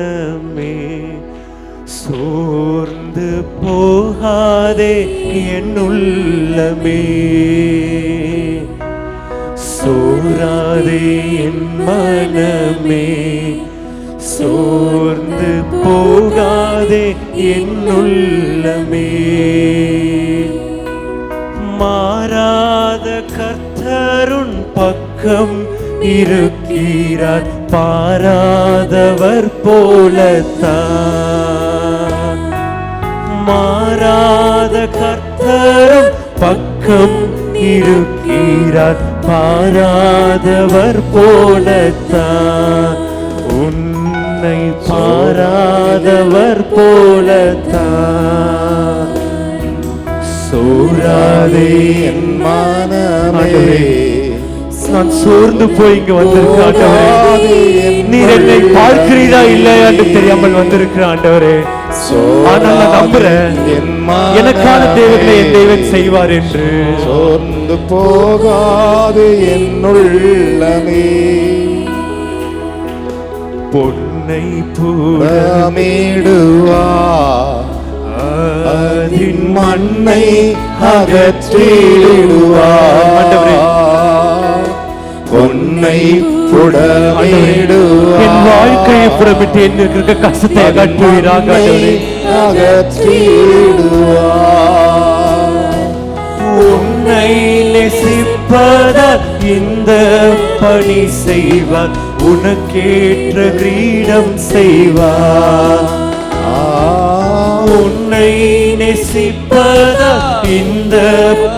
மனமே சோர்ந்து போகாதே என் உள்ளமே, சோராதே என் மனமே சோர்ந்து போகாதே என் உள்ளமே. மாறாத கர்த்தருன் பக்கம் இருக்கிறார், பாராதவர் போலத்தான். மாறாத கர்த்தரும் பக்கம் இருக்கிறார், பாராதவர் போலத்தான். உன்னை பாராதவர் போலத்தான். சோராதே என் மனமே. நான் சோர்ந்து போய் இங்க வந்திருக்கிறேன் ஆண்டவரே. நீர் என்னை பார்க்கிறீரா இல்லையா என்று தெரியாமல் வந்திருக்கிற ஆண்டவரே. ஆனால் நான் நம்புறேன் எனக்கான தேவைகளை என் தேவன் செய்வார் என்று. சோர்ந்து போகாது என் உள்ளமே, பொன்னை புடமிடுவா அதின் மண்ணை அகற்றிடுவா. பொன்னை புடமிடுவா, என் வாழ்க்கையை புறமிட்டு என்ன இருக்கிற கஷ்டத்தை அகற்றுவீராக அகற்றிடுவா. உன்னை நேசிப்பதால் இந்த பணி செய்வார், உனக்கேற்ற கிரீடம் செய்வார். உன்னை நேசிப்பதால் இந்த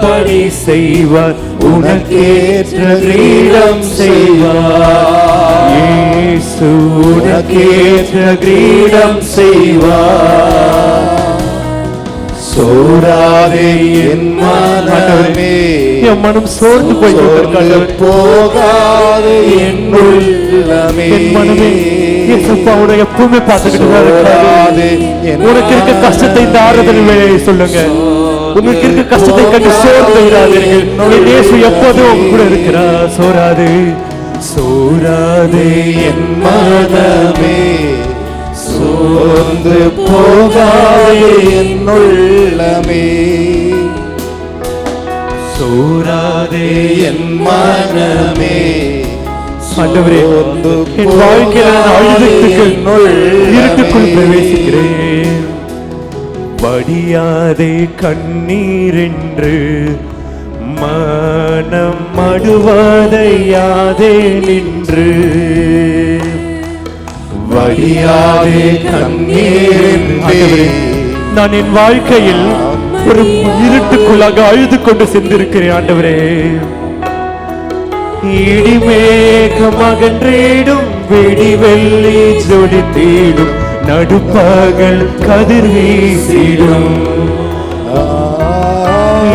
பணி செய்வார், உனக்கேற்ற கிரீடம் செய்வார். இயேசு உனக்கேற்ற கிரீடம் செய்வார். சோராதே என் மனமே, என் மனம் சோர்ந்து போய் போகாது என் உள்ளமே. என் மனமே உன்னை எப்பவுமே பார்த்துக்கிட்டு உனக்கு இருக்க கஷ்டத்தை இந்த ஆறுதல் வேலையை சொல்லுங்க. உங்களுக்கு இருக்க கஷ்டத்தை கண்டு சோர்ந்து விடாதீர்கள். இயேசு எப்போதும் உங்க கூட இருக்கிறார். சோராதே சோராதே என் மனமே, சோர்ந்து போகாதே என் உள்ளமே. சோராதே என் மனமே, ஆண்டவரே என் வாழ்க்கையில இருட்டுக்குள் பிரவேசிக்கிறேன். வடியாதே கண்ணீர் என்று மனம் மடுவதையாதே நின்று. வடியாதே கண்ணீர் என்று நான் என் வாழ்க்கையில் ஒரு இருட்டுக்குள்ளாக அழுது கொண்டு சென்றிருக்கிறேன் ஆண்டவரே. இடிமேகம் அகன்றிடும், வெடிவெள்ளி ஜொலித்திடும், நடுப்பகல் கதிர் வீசிடும்.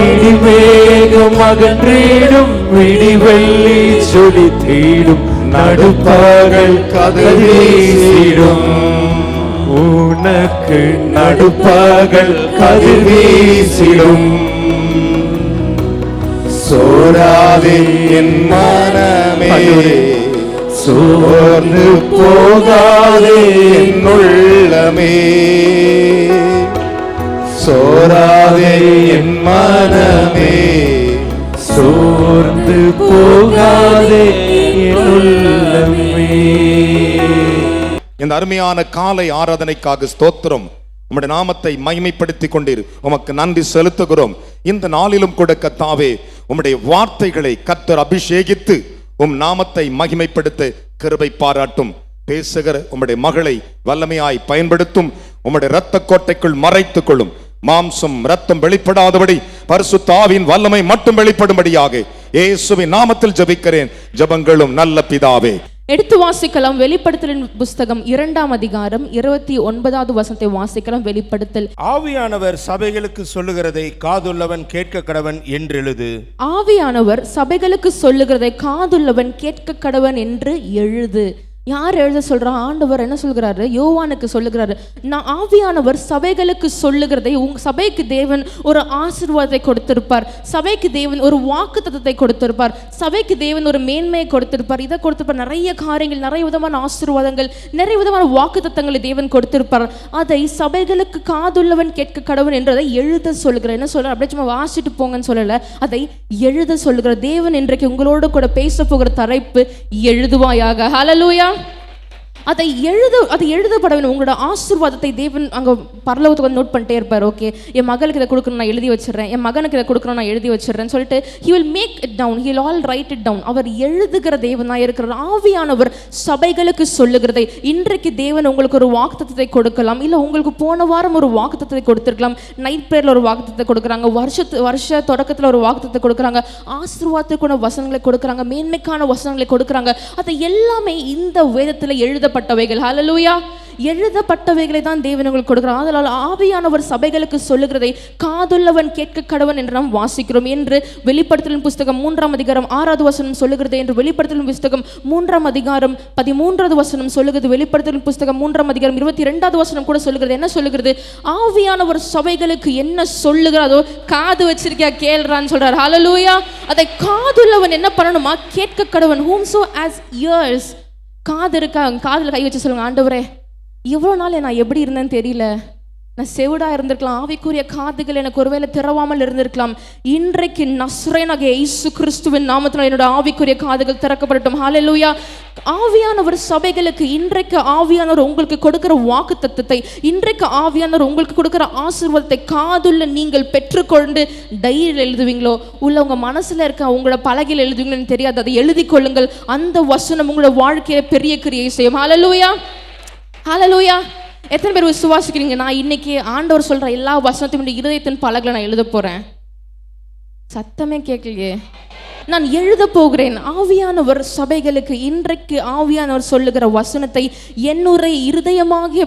இடிமேகம் அகன்றிடும், வெடிவெள்ளி ஜொலித்திடும், நடுப்பகல் கதிர் வீசிடும். உனக்கு நடுப்பகல் கதிர் வீசிடும். சோராதே என் மனமே, சோர்ந்து போகாதே என் உள்ளமே. சோராதே என் மனமே, சோர்ந்து போகாதே என் உள்ளமே. இந்த அருமையான காலை ஆராதனைக்காக ஸ்தோத்திரம். உம்முடைய நாமத்தை மகிமைப்படுத்திக் கொண்டீர், உமக்கு நன்றி செலுத்துகிறோம். இந்த நாளிலும் கூட கர்த்தாவே உம்முடைய வார்த்தைகளை கர்த்தர் அபிஷேகித்து உம் நாமத்தை மகிமைப்படுத்த கிருபை பாராட்டும். பேசுகிற உம்முடைய மகளை வல்லமையாய் பயன்படுத்தும். உம்முடைய இரத்த கோட்டைக்குள் மறைத்துக் கொள்ளும். மாம்சம் இரத்தம் வெளிப்படாதபடி பரிசுத்த ஆவியின் வல்லமை மட்டும் வெளிப்படும்படியாக இயேசுவின் நாமத்தில் ஜெபிக்கிறேன். ஜெபங்களும் நல்ல பிதாவே. எடுத்து வாசிக்கலாம். வெளிப்படுத்தலின் புஸ்தகம் 2ஆம் அதிகாரம் 29வது வசனத்தை வாசிக்கலாம். வெளிப்படுத்தல். ஆவியானவர் சபைகளுக்கு சொல்லுகிறதை காதுள்ளவன் கேட்க கடவன் என்றெழுது. ஆவியானவர் சபைகளுக்கு சொல்லுகிறதை காதுள்ளவன் கேட்க கடவன் என்று எழுது. யார் எழுத சொல்றா? ஆண்டவர் என்ன சொல்கிறாரு? யோவானுக்கு சொல்லுகிறாரு, நான் ஆவியானவர் சபைகளுக்கு சொல்லுகிறதை சபைக்கு தேவன் ஒரு ஆசீர்வாதத்தை கொடுத்திருப்பார், சபைக்கு தேவன் ஒரு வாக்குத்தத்தத்தை கொடுத்திருப்பார், சபைக்கு தேவன் ஒரு மேன்மையை கொடுத்திருப்பார், இதை கொடுத்திருப்பார், நிறைய காரியங்கள், நிறைய விதமான ஆசீர்வாதங்கள், நிறைய விதமான வாக்குத்தத்தங்களை தேவன் கொடுத்திருப்பார். அதை சபைகளுக்கு காதுள்ளவன் கேட்க கடவன் என்றதை எழுத சொல்லுகிறார். என்ன சொல்ற? அப்படியே சும்மா வாசிட்டு போங்கன்னு சொல்லல, அதை எழுத சொல்லுகிறார். தேவன் இன்றைக்கு உங்களோடு கூட பேச போகிற தலைப்பு எழுதுவாயாக. ஹல்லேலூயா. அது எழுதப்பட வேண்டும். உங்களோட ஆசீர்வாதத்தை தேவன் அங்கே பரலோகத்துக்கு வந்து நோட் பண்ணிட்டே இருப்பார். ஓகே, என் மகளுக்கு இதை கொடுக்கணும், நான் எழுதி வச்சிடறேன், என் மகனுக்கு இதை கொடுக்கணும், நான் எழுதி வச்சிடறேன்னு சொல்லிட்டு he will make it down, he will all write it down. அவர் எழுதுகிற தேவனாக இருக்கிற ஆவியானவர் சபைகளுக்கு சொல்லுகிறதை இன்றைக்கு தேவன் உங்களுக்கு ஒரு வாக்குத்தத்தத்தை கொடுக்கலாம். இல்லை உங்களுக்கு போன வாரம் ஒரு வாக்குத்தத்தத்தை கொடுத்துருக்கலாம். நைட் பிரேயரில் ஒரு வாக்குத்தத்தை கொடுக்குறாங்க, வருஷ தொடக்கத்தில் ஒரு வாக்குத்தத்தை கொடுக்குறாங்க, ஆசீர்வாதத்துக்கான வசனங்களை கொடுக்குறாங்க, மேன்மைக்கான வசனங்களை கொடுக்குறாங்க. அதை எல்லாமே இந்த வேதத்தில் எழுதப்பட்டவைகள். ஹல்லேலூயா. எழுதப்பட்டவைகளை தான் தேவன் உங்களுக்கு கொடுக்கிறார். அதனால் ஆவியானவர் சபைகளுக்கு சொல்லுகிறதை காதுள்ளவன் கேட்க கடவன் என்று நாம் வாசிக்கிறோம் என்று வெளிப்படுத்தலின் புஸ்தகம் 3ஆம் அதிகாரம் 6வது வசனம் சொல்லுகிறது என்று வெளிப்படுத்தலின் புஸ்தகம் 3ஆம் அதிகாரம் 13வது வசனம் சொல்லுகிறது. வெளிப்படுத்தலின் புஸ்தகம் 3ஆம் அதிகாரம் 22வது வசனம் கூட சொல்லுகிறது. என்ன சொல்லுகிறது? ஆவியானவர் சபைகளுக்கு என்ன சொல்லுகிறதோ காது வச்சிருக்கியா கேள்றான்னு சொல்றார். ஹல்லேலூயா. அதை காதுள்ளவன் என்ன பண்ணணுமா? கேட்க கடவன். whomso has ears. காது இருக்கா? காதில் கை வச்சு சொல்லுங்க, ஆண்டவரே இவ்வளோ நாள் நான் எப்படி இருந்தேன்னு தெரியல, நான் செவிடாக இருந்திருக்கலாம், ஆவிக்குரிய காதுகள் எனக்கு ஒருவேளை திறவாமல் இருந்திருக்கலாம். இன்றைக்கு நஸ்ரேனாகிய இயேசு கிறிஸ்துவின் நாமத்தினால் என்னோட ஆவிக்குரிய காதுகள் திறக்கப்படட்டும். ஹல்லேலூயா. ஆவியானவர் சபைகளுக்கு இன்றைக்கு ஆவியானவர் உங்களுக்கு கொடுக்கிற வாக்குத்தத்தத்தை, இன்றைக்கு ஆவியானவர் உங்களுக்கு கொடுக்கிற ஆசீர்வாதத்தை காதுள்ள நீங்கள் பெற்றுக்கொண்டு டைரியில் எழுதுவீங்களோ, உள்ள உங்கள் மனசில் இருக்க உங்களோட பலகையில் எழுதுவீங்களோன்னு தெரியாது, அதை எழுதி கொள்ளுங்கள். அந்த வசனம் உங்களோட வாழ்க்கையில பெரிய கிரியை செய்யும். ஹல்லேலூயா. ஹல்லேலூயா. எத்தனை பேர் விசுவாசிக்கிறீங்க? நான் இன்னைக்கு ஆண்டவர் சொல்ற எல்லா வசனத்தையும் இருதயத்தின் பலகையில் நான் எழுத போறேன். சத்தமே கேட்கலையே. நான் எழுத போகிறேன். ஆவியானவர் சபைகளுக்கு இன்றைக்கு ஆவியானவர் சொல்லுகிற வசனத்தை என்னுடைய இருதயமாகிய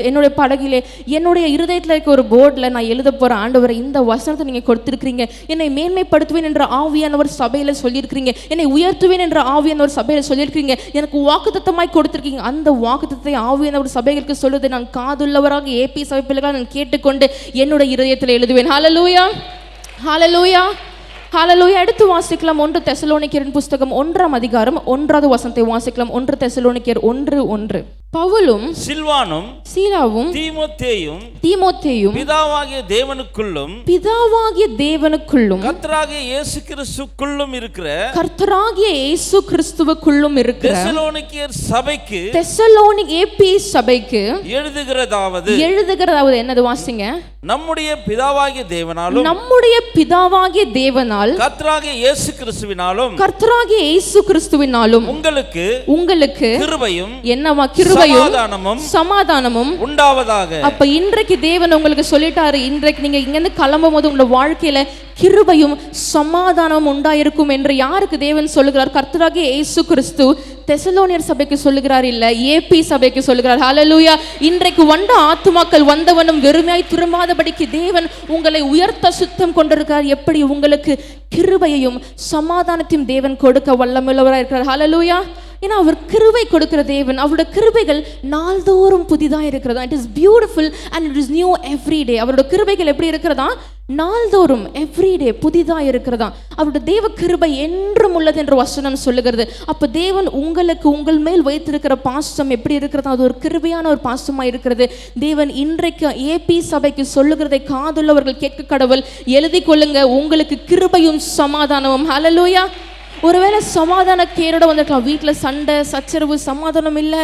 என்னுடைய படகிலே, என்னுடைய இருதயத்தில் இருக்க ஒரு போர்டில் நான் எழுத போகிறேன். ஆண்டவரை, இந்த வசனத்தை நீங்கள் கொடுத்துருக்கிறீங்க, என்னை மேன்மைப்படுத்துவேன் என்ற ஆவியானவர் சபையில் சொல்லியிருக்கிறீங்க, என்னை உயர்த்துவேன் என்ற ஆவியானவர் சபையில் சொல்லியிருக்கிறீங்க, எனக்கு வாக்குத்தத்தமாய் கொடுத்துருக்கீங்க. அந்த வாக்குத்தத்தை ஆவியானவர் சபைகளுக்கு சொல்லுவதை நான் காதுள்ளவராக ஏபி சபை பிள்ளைகளாக நான் கேட்டுக்கொண்டு என்னுடைய இருதயத்தில் எழுதுவேன். ஹல்லேலூயா. ஹல்லேலூயா. ஹல்லேலூயா. எடுத்து வாசிக்கலாம் 1 தெசலோனிக்கேயரின் புஸ்தகம் 1ஆம் அதிகாரம் 1வது வசனத்தை வாசிக்கலாம். 1 தெசலோனிக்கேயர் 1:1. பவுலும் சில்வானும் சீலாவும் தீமோத்தேயும் பிதாவாகிய தேவனுக்குள்ளும் கர்த்தராகிய இயேசு கிறிஸ்துவுக்குள்ளும் இருக்கிற தெசலோனிக்கே ஏபி சபைக்கு எழுதுகிறதாவது என்னது வாசிங்க? நம்முடைய பிதாவாகிய தேவனால் கர்த்தராகிய இயேசு கிறிஸ்துவினாலும் உங்களுக்கு கிருபையும் என்னவா? கிருபையும் சமாதானமும் உண்டாவதாக. அப்ப இன்றைக்கு தேவன் உங்களுக்கு சொல்லிட்டாரு, இன்றைக்கு நீங்க இங்க இருந்து கிளம்பும் போது உங்க வாழ்க்கையில கிருபையும் சமாதானமும் உண்டாயிருக்கும் என்று யாருக்கு தேவன் சொல்லுகிறார்? கர்த்தராகிய இயேசு கிறிஸ்து தெசலோனியர் சபைக்கு சொல்லுகிறார், இல்ல ஏபி சபைக்கு சொல்லுகிறார். ஹல்லேலூயா. இன்றைக்கு வந்த ஆத்துமாக்கள் வந்தவனும் வெறுமையாய் திரும்பாதபடிக்கு தேவன் உங்களை உயர்த்த சுத்தம் கொண்டிருக்கிறார். எப்படி? உங்களுக்கு கிருபையையும் சமாதானத்தையும் தேவன் கொடுக்க வல்லமையுள்ளவராக இருக்கிறார். ஹல்லேலூயா. ஏன்னா அவர் கிருபை கொடுக்கிற தேவன். அவருடைய கிருபைகள் நாள்தோறும் புதிதாக இருக்கிறதா. It is beautiful and it is new every day. அவருடைய கிருபைகள் எப்படி இருக்கிறதா? நாள்தோறும் எவ்ரிடே புதிதாக இருக்கிறதா. அவருடைய தேவ கிருபை என்றும் உள்ளது என்று வசனம் சொல்லுகிறது. அப்போ தேவன் உங்களுக்கு உங்கள் மேல் வைத்திருக்கிற பாசம் எப்படி இருக்கிறதா? அது ஒரு கிருபையான ஒரு பாசமாக இருக்கிறது. தேவன் இன்றைக்கு ஏபி சபைக்கு சொல்லுகிறதை காதுள்ளவர்கள் கேட்க கடவுள் எழுதி கொள்ளுங்க. உங்களுக்கு கிருபையும் சமாதானமும். ஹல்லேலூயா. ஒருவேளை சமாதான கேரோட வந்திருக்கலாம். வீட்டில் சண்டை சச்சரவு, சமாதானம் இல்லை,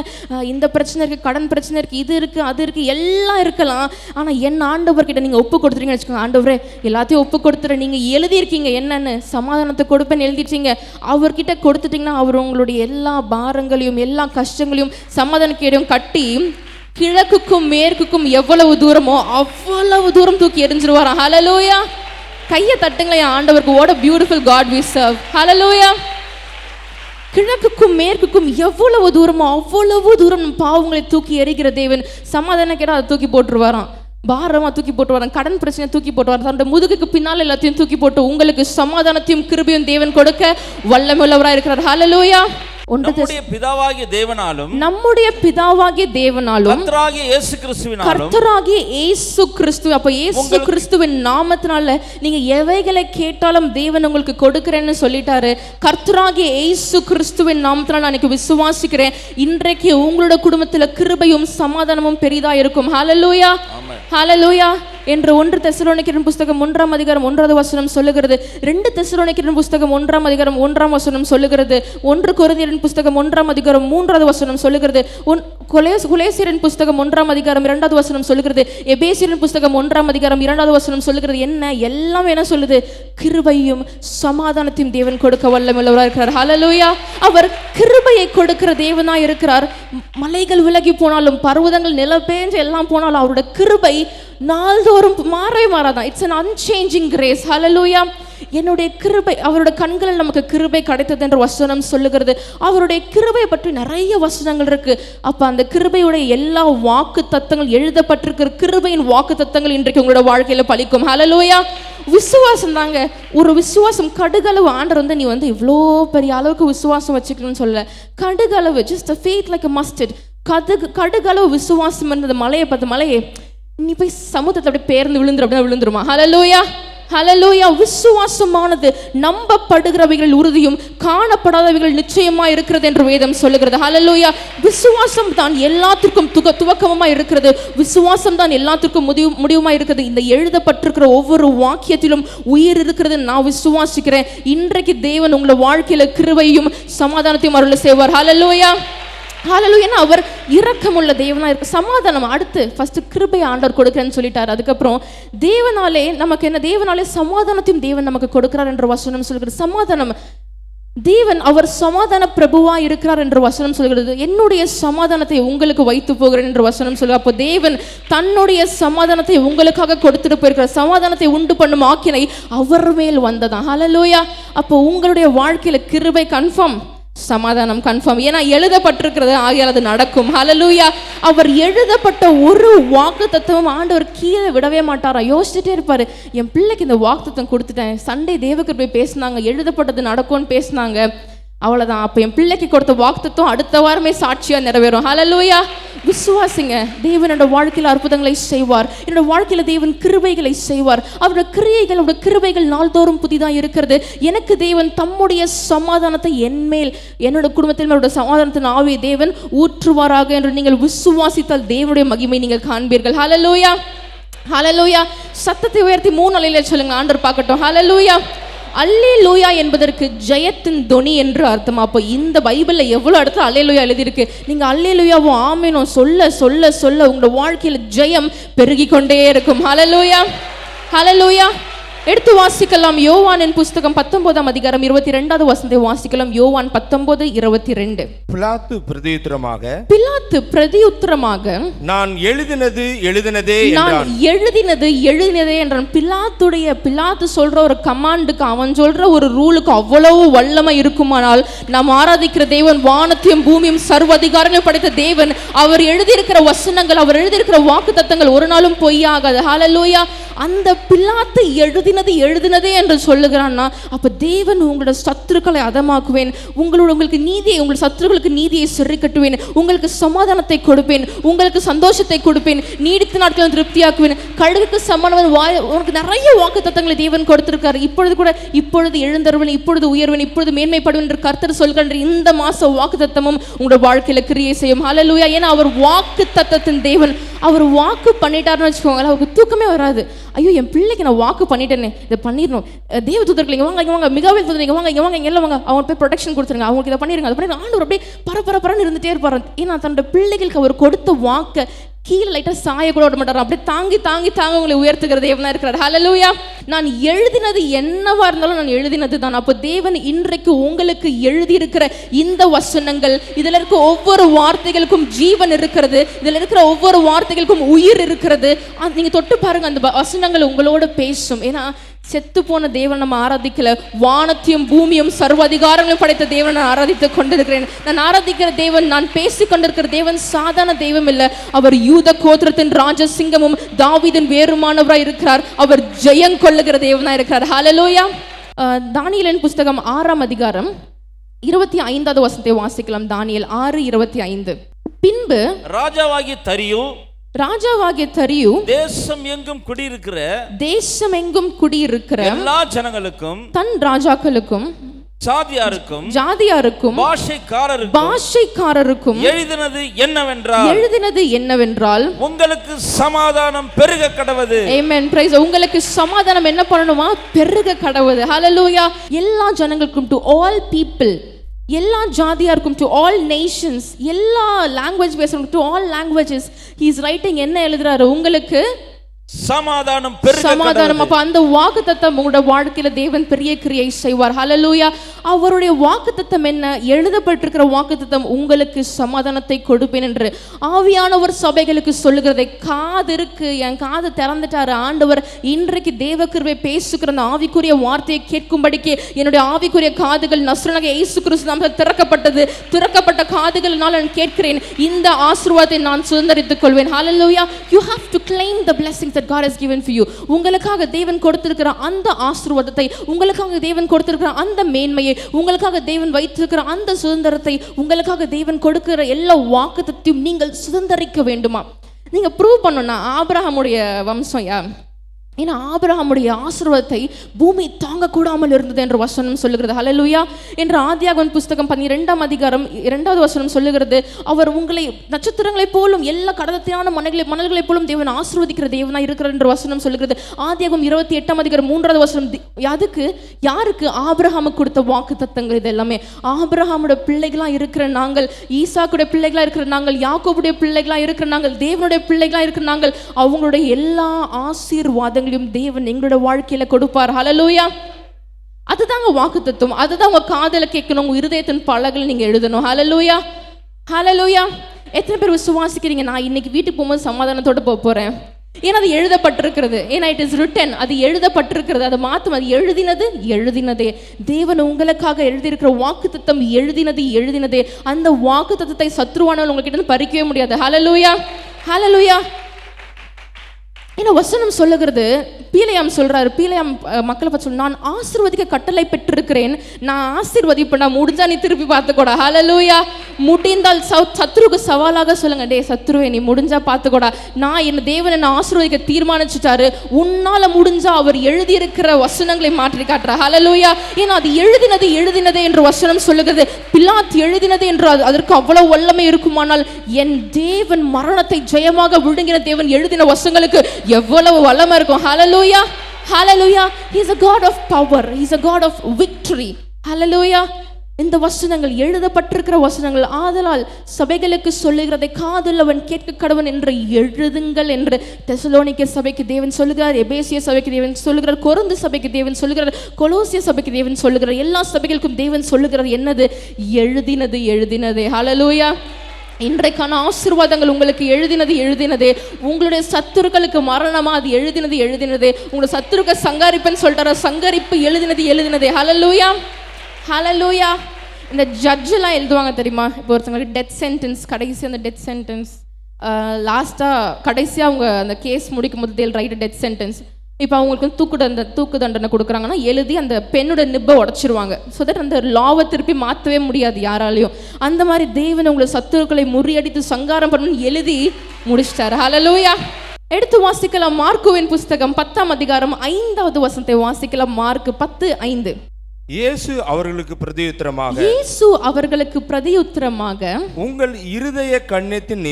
இந்த பிரச்சனை இருக்குது, கடன் பிரச்சனை இருக்குது, இது இருக்குது, அது இருக்குது, எல்லாம் இருக்கலாம். ஆனால் என் ஆண்டவர்கிட்ட நீங்கள் ஒப்பு கொடுத்துருங்கன்னு வச்சுக்கோங்க. ஆண்டவரே எல்லாத்தையும் ஒப்பு கொடுத்துற, நீங்கள் எழுதியிருக்கீங்க என்னென்னு, சமாதானத்தை கொடுப்பேன்னு எழுதிட்டீங்க. அவர்கிட்ட கொடுத்துட்டிங்கன்னா அவர் உங்களுடைய எல்லா பாரங்களையும் எல்லா கஷ்டங்களையும் சமாதான கேடையும் கட்டி கிழக்குக்கும் மேற்குக்கும் எவ்வளவு தூரமோ அவ்வளவு தூரம் தூக்கி எறிஞ்சிருவாராம். ஹல்லேலூயா. கையை தட்டுங்களேன் ஆண்டவருக்கு. what a beautiful God we serve. ஹல்லேலூயா. கிழக்குக்கும் மேற்குக்கும் எவ்வளவு தூரமோ அவ்வளவு தூரம் பாவங்களை தூக்கி எறிகிற தேவன் சமாதான கேட்டா அதை தூக்கி போட்டுருவாராம். பாரமா தூக்கி போட்டு வரான், கடன் பிரச்சனை தூக்கி போட்டு வரான், தன்னோட முதுகுக்கு பின்னால் எல்லாத்தையும் தூக்கி போட்டு உங்களுக்கு சமாதானத்தையும் கிருபையும் தேவன் கொடுக்க வல்லமையுள்ளவராக இருக்கிறார். ஹல்லேலூயா. நம்முடைய பிதாவாகிய தேவனாலும் கர்த்தராகிய இயேசு கிறிஸ்துவினாலும் அப்ப இயேசு கிறிஸ்துவின் நாமத்தினால நீங்க எவைகளை கேட்டாலும் தேவன் உங்களுக்கு கொடுக்கிறேன்னு சொல்லிட்டாரு. கர்த்தராகிய இயேசு கிறிஸ்துவின் நாமத்தினால நான் இன்னைக்கு விசுவாசிக்கிறேன், இன்றைக்கு உங்களோட குடும்பத்துல கிருபையும் சமாதானமும் பெரிதா இருக்கும். ஹல்லேலூயா, ஹல்லேலூயா என்று 1 தெசலோனிக்கேயர் புஸ்தகம் 1ஆம் அதிகாரம் 1வது வசனம் சொல்லுகிறது. 2 தெசலோனிக்கேயர் புஸ்தகம் 1ஆம் அதிகாரம் 1ஆம் வசனம் சொல்லுகிறது. 1 கொரிந்தியர் புஸ்தகம் 1ஆம் அதிகாரம் 3வது வசனம் சொல்லுகிறது. கொலோசியர் புஸ்தகம் 1ஆம் அதிகாரம் 2வது வசனம் சொல்லுகிறது. எபேசியர் புஸ்தகம் 1ஆம் அதிகாரம் 2வது வசனம் சொல்லுகிறது. என்ன எல்லாம் என்ன சொல்லுது? கிருபையும் சமாதானத்தையும் தேவன் கொடுக்க வல்லமையுள்ளவராக இருக்கிறார். ஹல்லேலூயா. அவர் கிருபையை கொடுக்கிற தேவனாய் இருக்கிறார். மலைகள் விலகி போனாலும், பர்வதங்கள் நிலப்பேஞ்சு எல்லாம் போனாலும் அவருடைய கிருபை நாள்தோறும் மாறவே மாறாதான். It's an unchanging grace. Hallelujah. என்னுடைய கிருபை, அவருடைய கண்களில் நமக்கு கிருபை கிடைத்தது என்று வசனம் சொல்லுகிறது. அவருடைய கிருபை பற்றி நிறைய வசனங்கள் இருக்கு. அப்ப அந்த கிருபையுடைய எல்லா வாக்கு தத்தங்கள் எழுதப்பட்டிருக்கிற கிருபையின் வாக்கு தத்தங்கள் இன்றைக்கு உங்களோட வாழ்க்கையில பலிக்கும். ஹல்லேலூயா. விசுவாசம் தாங்க, ஒரு விசுவாசம் கடுகளவு. ஆண்டவர் நீ இவ்வளோ பெரிய அளவுக்கு விசுவாசம் வச்சுக்கணும்னு சொல்ல, கடுகளவு, just a faith like a mustard. கடுகளவு விசுவாசம் இருந்தது. மலையை பார்த்து, மலையே நீ போய் சமுத்திரத்தை அப்படியே பேர்ந்து விழுந்துரு அப்படின்னா விழுந்துருமா? ஹல்லேலூயா, ஹல்லேலூயா. விசுவாசமானது நம்பப்படுகிறவைகள் உறுதியும் காணப்படாதவைகள் நிச்சயமா இருக்கிறது என்று வேதம் சொல்லுகிறது. ஹல்லேலூயா. விசுவாசம் தான் எல்லாத்திற்கும் துவக்கமா இருக்கிறது. விசுவாசம் தான் எல்லாத்திற்கும் முடிவுமா இருக்கிறது. இந்த எழுதப்பட்டிருக்கிற ஒவ்வொரு வாக்கியத்திலும் உயிர் இருக்கிறது. நான் விசுவாசிக்கிறேன், இன்றைக்கு தேவன் உங்களை வாழ்க்கையில கிருபையும் சமாதானத்தையும் அருள செய்வார். ஹல்லேலூயா, ஹல்லேலூயா. அவர் இரக்கமுள்ள தேவனா இருக்கு. சமாதானம் அடுத்து ஃபர்ஸ்ட் கிருபை ஆண்டவர் கொடுக்கிறேன்னு சொல்லிட்டார். அதுக்கப்புறம் தேவனாலே நமக்கு என்ன? தேவனாலே சமாதானத்தையும் தேவன் நமக்கு கொடுக்கிறார் என்ற வசனம் சொல்கிறது. சமாதானம், தேவன் அவர் சமாதான பிரபுவா இருக்கிறார் என்று வசனம் சொல்கிறது. என்னுடைய சமாதானத்தை உங்களுக்கு வைத்து போகிறேன் என்று வசனம் சொல்கிறார். அப்போ தேவன் தன்னுடைய சமாதானத்தை உங்களுக்காக கொடுத்துட்டு போயிருக்கிறார். சமாதானத்தை உண்டு பண்ணும் ஆக்கினை அவர் மேல் வந்ததான். ஹல்லேலூயா. அப்போ உங்களுடைய வாழ்க்கையில கிருபை கன்ஃபார்ம், சமாதானம் கன்ஃபார்ம். ஏன்னா எழுதப்பட்டிருக்கிறது, ஆகியால் அது நடக்கும். ஹல்லேலூயா. அவர் எழுதப்பட்ட ஒரு வாக்கு தத்துவம் ஆண்டவர் கீழே விடவே மாட்டாரா. யோசிச்சுட்டே இருப்பாரு, என் பிள்ளைக்கு இந்த வாக்கு தத்துவம் கொடுத்துட்டேன், சண்டே தேவகிருபை பேசினாங்க, எழுதப்பட்டது நடக்கும்னு பேசினாங்க, அவ்வளவுதான். அப்ப என் பிள்ளைக்கு கொடுத்த வாக்குத்தத்தம் அடுத்த வாரமே சாட்சியா நிறைவேறும். ஹல்லேலூயா. விசுவாசிங்க, தேவனோட வாழ்க்கையில அற்புதங்களை செய்வார். என்னோட வாழ்க்கையில தேவன் கிருபைகளை செய்வார். அவருடைய கிரியைகள், அவருடைய கிருபைகள் நாள்தோறும் புதிதாக இருக்கிறது. எனக்கு தேவன் தம்முடைய சமாதானத்தை என்மேல், என்னோட குடும்பத்தில் அவருடைய சமாதானத்தின் ஆவியை தேவன் ஊற்றுவாராக என்று நீங்கள் விசுவாசித்தால் தேவனுடைய மகிமை நீங்கள் காண்பீர்கள். ஹல்லேலூயா, ஹல்லேலூயா. சத்தத்தை உயர்த்தி 3 அலையில சொல்லுங்க, ஆண்டவர் பார்க்கட்டும். ஹல்லேலூயா. அல்லேலூயா என்பதற்கு ஜெயத்தின் தொனி என்று அர்த்தம். அப்போ இந்த பைபிள்ல எவ்வளவு இடத்துல அல்லேலூயா எழுதியிருக்கு. நீங்க அல்லேலூயாவும் ஆமெனும் சொல்ல சொல்ல சொல்ல உங்களோட வாழ்க்கையில ஜெயம் பெருகி கொண்டே இருக்கும். ஹல்லேலூயா, ஹல்லேலூயா. எடுத்து வாசிக்கலாம். யோவானின் புஸ்தகம் 19ஆம் அதிகாரம் 22வது வசனத்தை வாசிக்கலாம். யோவான் 19:22. பிலாத்து பிரதியுத்தரமாக நான் எழுதினதே என்றான். பிலாத்து சொல்ற ஒரு கமாண்டுக்கு, அவன் சொல்ற ஒரு ரூலுக்கு அவ்வளவு வல்லமை இருக்குமானால், நாம் ஆராதிக்கிற தேவன் வானத்தையும் பூமியும் சர்வ அதிகாரங்களையும் படைத்த தேவன். அவர் எழுதியிருக்கிற வசனங்கள், அவர் எழுதியிருக்கிற வாக்கு தத்தங்கள் ஒரு நாளும் பொய்யாகாது. ஹல்லேலூயா. அந்த பிலாத்து எழுதினதே என்று சொல்லுகிறான்னா, அப்ப தேவன் உங்களோட சத்துருக்களை அதமாக்குவேன், உங்களுக்கு நீதியை, உங்கள் சத்துருக்களுக்கு நீதியை சிறை கட்டுவேன், உங்களுக்கு சமாதானத்தை கொடுப்பேன், உங்களுக்கு சந்தோஷத்தை கொடுப்பேன், நீடித்த நாட்களும் திருப்தியாக்குவேன், கழுகுக்கு சமானவன் உனக்கு நிறைய வாக்கு தத்தங்களை தேவன் கொடுத்திருக்காரு. இப்பொழுது எழுந்தருவன், இப்பொழுது உயர்வன், இப்பொழுது மேன்மைப்படுவன் என்று கர்த்தர் சொல்கின்ற இந்த மாச வாக்கு தத்தமும் உங்களோட வாழ்க்கையில கிரியை செய்யும். ஹல்லேலூயா. ஏன்னா அவர் வாக்கு தத்தத்தின் தேவன். அவர் வாக்கு பண்ணிட்டாருன்னு வச்சுக்கோங்க, அவருக்கு தூக்கமே வராது. ஐயோ, என் பிள்ளைக்கு நான் வாக்கு பண்ணிட்டேனே, இதை பண்ணிடணும். தேவ தூதர்கள் இங்கே வாங்க, மிகாவேல் தூதர் இங்கே வாங்க, இங்கே எல்லாம் வாங்க, அவங்க போய் ப்ரொடெக்ஷன் கொடுத்துருங்க, அவங்களுக்கு இதை பண்ணிடுங்க, அதை பண்ணி ஆண்டவர் அப்படியே பரபரன்னு இருந்துட்டே இருப்பார். ஏன்னா தன்னோட பிள்ளைகளுக்கு அவர் கொடுத்த வாக்கை கீழே லைட்டா சாய கூட விட மாட்டார். அப்படியே தாங்கி உங்களை உயர்த்துகிற தேவனா இருக்கிறார். ஹல்லேலூயா. நான் எழுதினது என்னவா இருந்தாலும் நான் எழுதினது தான். அப்போ தேவன் இன்றைக்கு உங்களுக்கு எழுதியிருக்கிற இந்த வசனங்கள், இதுல இருக்க ஒவ்வொரு வார்த்தைகளுக்கும் ஜீவன் இருக்கிறது, இதுல இருக்கிற ஒவ்வொரு வார்த்தைகளுக்கும் உயிர் இருக்கிறது. நீங்க தொட்டு பாருங்க, அந்த வசனங்கள் உங்களோட பேசும். ஏன்னா செத்து போன தேவன் நம்ம ஆராதிக்கல, வானத்தையும் பூமியும் சர்வ அதிகாரங்களையும் படைத்த தேவன் நான் ஆராதித்துக் கொண்டிருக்கிறேன். நான் ஆராதிக்கிற தேவன், நான் பேசிக் கொண்டிருக்கிற தேவன் சாதாரண தெய்வம் இல்லை. அவர் யூத கோத்திரத்தின் ராஜசிங்கமும் தாவீதின் வேறுமானவராய் இருக்கிறார். அவர் ஜெயம் கொள்ளுகிற தேவனா இருக்கிறார். ஹல்லேலூயா. தானியேலின் புஸ்தகம் 6ஆம் அதிகாரம் 25வது வசனத்தை வாசிக்கலாம். தானியேல் 6:25. பின்பு ராஜாவாகிய தரியு தேசம் எங்கும் குடியிருக்கிற எல்லா ஜனங்களுக்கும் தன் ராஜாக்களுக்கும் ஜாதியாருக்கும் பாஷைக்காரருக்கும் எழுதினது என்னவென்றால் உங்களுக்கு சமாதானம் பெருக கடவது. ஆமென். பிரைஸ். உங்களுக்கு சமாதானம் என்ன பண்ணணுமா? பெருக கடவது. ஹalleluya. எல்லா ஜனங்களுக்கும், டு ஆல் பீப்பிள், எல்லா ஜாதியாருக்கும், டு ஆல் நேஷன்ஸ், எல்லா லாங்குவேஜ் பேசுறவங்க, to all languages, he is writing என்ன எழுதுறாரு? உங்களுக்கு சமாதானம். அப்ப அந்த வாக்குத்தத்தம் உங்களோட வாழ்க்கையில தேவன் பெரிய கிரியை செய்வார். ஹalleluya. அவருடைய வாக்குத்தத்தம் என்ன? எழுதப்பட்டிருக்கிற வாக்குத்தத்தம் உங்களுக்கு சமாதானத்தை கொடுப்பேன் என்று ஆவியானவர் சபைகளுக்கு சொல்லுகிறதை காது இருக்கு, என் காது திறந்துட்டாரு ஆண்டவர். இன்றைக்கு தேவ கிருபை பேசுகிற அந்த ஆவிக்குரிய வார்த்தையை கேட்கும்படிக்கு என்னுடைய ஆவிக்குரிய காதுகள் நஸ்ரனாகிய இயேசு கிறிஸ்து நாமத்தில் திறக்கப்பட்ட காதுகளினால் நான் கேட்கிறேன். இந்த ஆசீர்வாதத்தை நான் சுதந்தரித்துக் கொள்வேன். ஹalleluya. You have to claim the blessings that God has given for you. உங்களுக்காக தேவன் கொடுத்திருக்கிற அந்த ஆசீர்வாதத்தை, உங்களுக்காக தேவன் கொடுத்திருக்கிற அந்த மேன்மையை, உங்களுக்காக தேவன் வைத்திருக்கிற அந்த சுதந்திரத்தை, உங்களுக்காக தேவன் கொடுக்கிற எல்லா வாக்குத்தத்தையும் நீங்கள் சுதந்தரிக்க வேண்டுமா? நீங்க ப்ரூவ் பண்ணணும்னா ஆபிரகாமுடைய வம்சம் யார்? ஏன்னா ஆபிரகாமுடைய ஆசீர்வாதத்தை பூமி தாங்க கூடாமல் இருந்தது என்று வசனம் சொல்லுகிறது. ஹல்லேலூயா. என்ற ஆதியாகமம் புஸ்தகம் 12ஆம் அதிகாரம் 2வது வசனம் சொல்லுகிறது, அவர் உங்களை நட்சத்திரங்களைப் போலும் எல்லா கடலத்தையான மணல்களைப் போலும் தேவன் ஆசீர்வதிக்கிற தேவனாய் இருக்கிறார் என்று வசனம் சொல்லுகிறது. ஆதியாகமம் 28ஆம் அதிகாரம் 3வது வசனம் யாருக்கு? ஆபிரகாமுக்கு கொடுத்த வாக்குத்தத்தங்கள். இது எல்லாமே ஆபிரகாமுடைய பிள்ளைகளா இருக்கிற நாங்கள், ஈசாக்குடைய பிள்ளைகளா இருக்கிற நாங்கள், யாக்கோபுடைய பிள்ளைகளா இருக்கிற நாங்கள், தேவனுடைய பிள்ளைகளா இருக்கிற நாங்கள், அவங்களுடைய எல்லா ஆசீர்வாதங்கள் தேவன் எங்களோட வாழ்க்கையில கொடுப்பார். ஹல்லேலூயா. அதுதாங்க வாக்குத்தத்தம். அதுதான் உங்க காதுல கேட்கணும், உங்க இருதயத்தின் பலகையில் நீங்க எழுதணும். ஹல்லேலூயா. ஹல்லேலூயா. எத்தனை பேர் விசுவாசிக்கிறீங்க நான் இன்னைக்கு வீட்டுக்கு போகும்போது சமாதானத்தோட போறேன்? ஏன்னா அது எழுதப்பட்டிருக்கிறது. ஏன்னா இட் இஸ் ரிட்டன். அது எழுதப்பட்டிருக்கிறது. அது மாத்தம். அது எழுதினதே தேவன் உங்களுக்காக எழுதியிருக்கிற வாக்குத்தத்தம் எழுதினதே. அந்த வாக்குத்தத்தத்தை சத்ருவானவன் உங்ககிட்ட பறிக்கவே முடியாது. ஹல்லேலூயா. ஹல்லேலூயா. ஏன்னா வசனம் சொல்லுகிறது, பீலையாம் சொல்றாரு, பீலையாம் மக்களை பற்றி சொல்ல, நான் ஆசீர்வதிக்க கட்டளை பெற்றிருக்கிறேன், நான் ஆசீர்வதிப்பேன், நான் முடிஞ்சா நீ திருப்பி பார்த்துக்கூடா. ஹல்லேலூயா. முடிந்தால் சத்ருக்கு சவாலாக சொல்லுங்க, டே சத்ருவே நீ முடிஞ்சா பார்த்துக்கூடா, நான் என் தேவன் என்ன ஆசீர்வதிக்க தீர்மானிச்சுட்டாரு, உன்னால முடிஞ்சா அவர் எழுதியிருக்கிற வசனங்களை மாற்றி காட்டுற. ஹல்லேலூயா. ஏன்னா அது எழுதினதே என்று வசனம் சொல்லுகிறது. பிலாத் எழுதினது என்று அதற்கு அவ்வளவு வல்லமை இருக்குமானால், என் தேவன் மரணத்தை ஜெயமாக விழுங்கின தேவன் எழுதின வசனங்களுக்கு எவ்வளவு வல்லமை இருக்கும். ஹல்லேலூயா. ஹல்லேலூயா. He is a God of power. He is a God of victory. ஹல்லேலூயா. இந்த வசனங்கள் எழுதப்பட்டிருக்கிற வசனங்கள். ஆதலால் சபைகளுக்கு சொல்லுகிறதை காதுள்ளவன் கேட்க கடவன் என்று எழுதுங்கள் என்று தெசலோனிக்கே சபைக்கு தேவன் சொல்லுகிறார், எபேசிய சபைக்கு தேவன் சொல்லுகிறார், கொரிந்து சபைக்கு தேவன் சொல்லுகிறார், கொலோசிய சபைக்கு தேவன் சொல்லுகிறார். எல்லா சபைகளுக்கும் தேவன் சொல்லுகிறது என்னது? எழுதினதே. ஹல்லேலூயா. இன்றைக்கான ஆசீர்வாதங்கள் உங்களுக்கு எழுதினதே. உங்களுடைய சத்துருக்களுக்கு மரணமா? அது எழுதினதே. உங்களுடைய சத்துருக்க சங்காரிப்புன்னு சொல்லிட்டார, சங்கரிப்பு எழுதினதே. ஹல்லேலூயா. ஹல்லேலூயா. இந்த ஜட்ஜ் எல்லாம் எழுதுவாங்க தெரியுமா? இப்போ ஒருத்தவங்களுக்கு டெத் சென்டென்ஸ், கடைசி அந்த டெத் சென்டென்ஸ் கடைசியாக அவங்க அந்த கேஸ் முடிக்கும் போது தேல் ரைட் டெத் சென்டென்ஸ். இப்போ அவங்களுக்கு தூக்கு தண்டனை கொடுக்குறாங்கன்னா எழுதி அந்த பெண்ணோட நிப்பை உடைச்சிருவாங்க. ஸோ தட் அந்த லாவை திருப்பி மாற்றவே முடியாது யாராலையும். அந்த மாதிரி தேவன் உங்களை சத்துருக்களை முறியடித்து சங்காரம் பண்ணணும்னு எழுதி முடிச்சிட்டாரு. ஹல்லேலூயா. எடுத்து வாசிக்கலாம் மார்க்குவின் புஸ்தகம் 10ஆம் அதிகாரம் 5வது வசனத்தை வாசிக்கலாம். மார்க்கு 10:5. இயேசு அவர்களுக்கு பிரதியுத்தரமாக உங்கள் இருதய கடினத்தின்